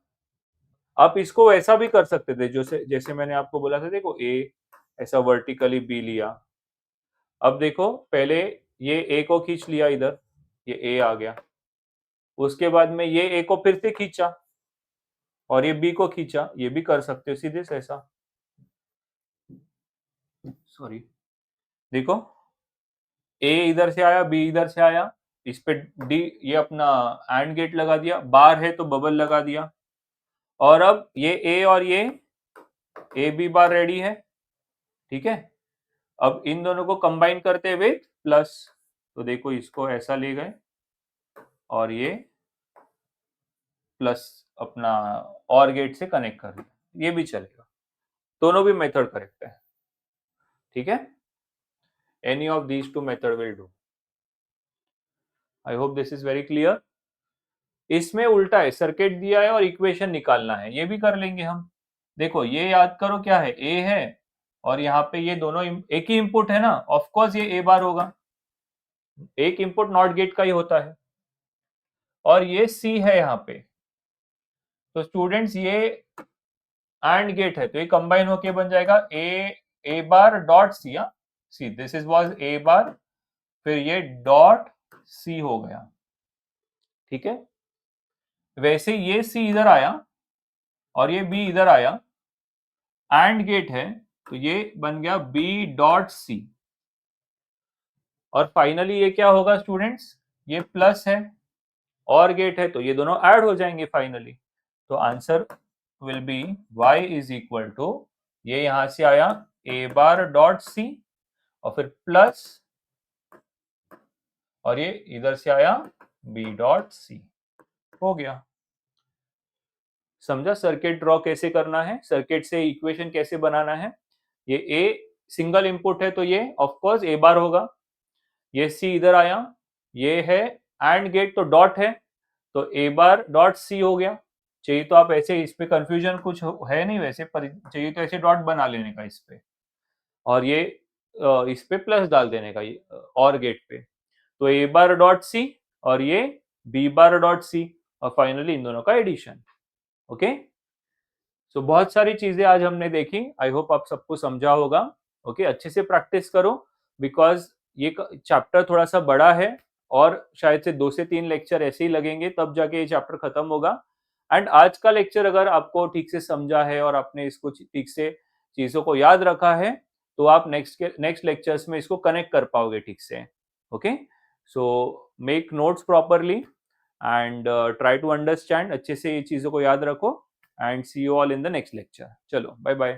आप इसको वैसा भी कर सकते थे, जैसे जैसे मैंने आपको बोला था, देखो ए ऐसा वर्टिकली बी लिया, अब देखो पहले ये ए को खींच लिया इधर, ये ए आ गया, उसके बाद में ये ए को फिर से खींचा और ये बी को खींचा, ये भी कर सकते हो सीधे से ऐसा, सॉरी, देखो ए इधर से आया, बी इधर से आया, इस पे डी, ये अपना एंड गेट लगा दिया, बार है तो बबल लगा दिया, और अब ये ए और ये ए बी बार रेडी है, ठीक है। अब इन दोनों को कंबाइन करते हुए प्लस, तो देखो इसको ऐसा ले गए और ये प्लस अपना और गेट से कनेक्ट कर दिया, ये भी चलेगा, दोनों भी मेथड करेक्ट है, ठीक है। Any of these two method will do. I hope this is very clear. इसमें उल्टा है, सर्किट दिया है और इक्वेशन निकालना है, ये भी कर लेंगे हम। देखो ये याद करो क्या है, ए है और यहाँ पे ये दोनों एक ही इनपुट है ना, ऑफ कोर्स ये ए बार होगा, एक इनपुट नॉट गेट का ही होता है, और ये सी है यहाँ पे, तो स्टूडेंट्स ये एंड गेट है, तो ये कंबाइन होके बन जाएगा A bar dot C, see this is was A bar, फिर ये डॉट सी हो गया, ठीक है। वैसे ये सी इधर आया और ये बी इधर आया, एंड गेट है, तो ये बन गया बी डॉट सी, और फाइनली ये क्या होगा स्टूडेंट्स, ये प्लस है और गेट है, तो ये दोनों ऐड हो जाएंगे फाइनली, तो answer will be y is equal to, ये यहां से आया ए बार डॉट सी और फिर प्लस, और ये इधर से आया बी डॉट सी, हो गया। समझा सर्किट ड्रॉ कैसे करना है, सर्किट से इक्वेशन कैसे बनाना है। ये ए सिंगल इनपुट है तो ये ऑफ कोर्स ए बार होगा, ये सी इधर आया, ये है एंड गेट तो डॉट है, तो ए बार डॉट सी हो गया। चाहिए तो आप ऐसे, इस पे कंफ्यूजन कुछ है नहीं वैसे, पर चाहिए तो ऐसे डॉट बना लेने का इस पे, और ये इस पे प्लस डाल देने का, ये और गेट पे, तो ए बार डॉट सी और ये बी बार डॉट सी, और फाइनली इन दोनों का एडिशन। ओके, सो बहुत सारी चीजें आज हमने देखी, आई होप आप सबको समझा होगा। ओके, अच्छे से प्रैक्टिस करो, बिकॉज ये चैप्टर थोड़ा सा बड़ा है और शायद से 2 से 3 लेक्चर ऐसे ही लगेंगे, तब जाके ये चैप्टर खत्म होगा। एंड आज का लेक्चर अगर आपको ठीक से समझा है और आपने इसको ठीक से चीजों को याद रखा है, तो आप नेक्स्ट लेक्चर्स में इसको कनेक्ट कर पाओगे ठीक से। Okay, so make notes properly and try to understand, अच्छे से ये चीजों को याद रखो, and see you all in the next lecture. चलो, bye bye.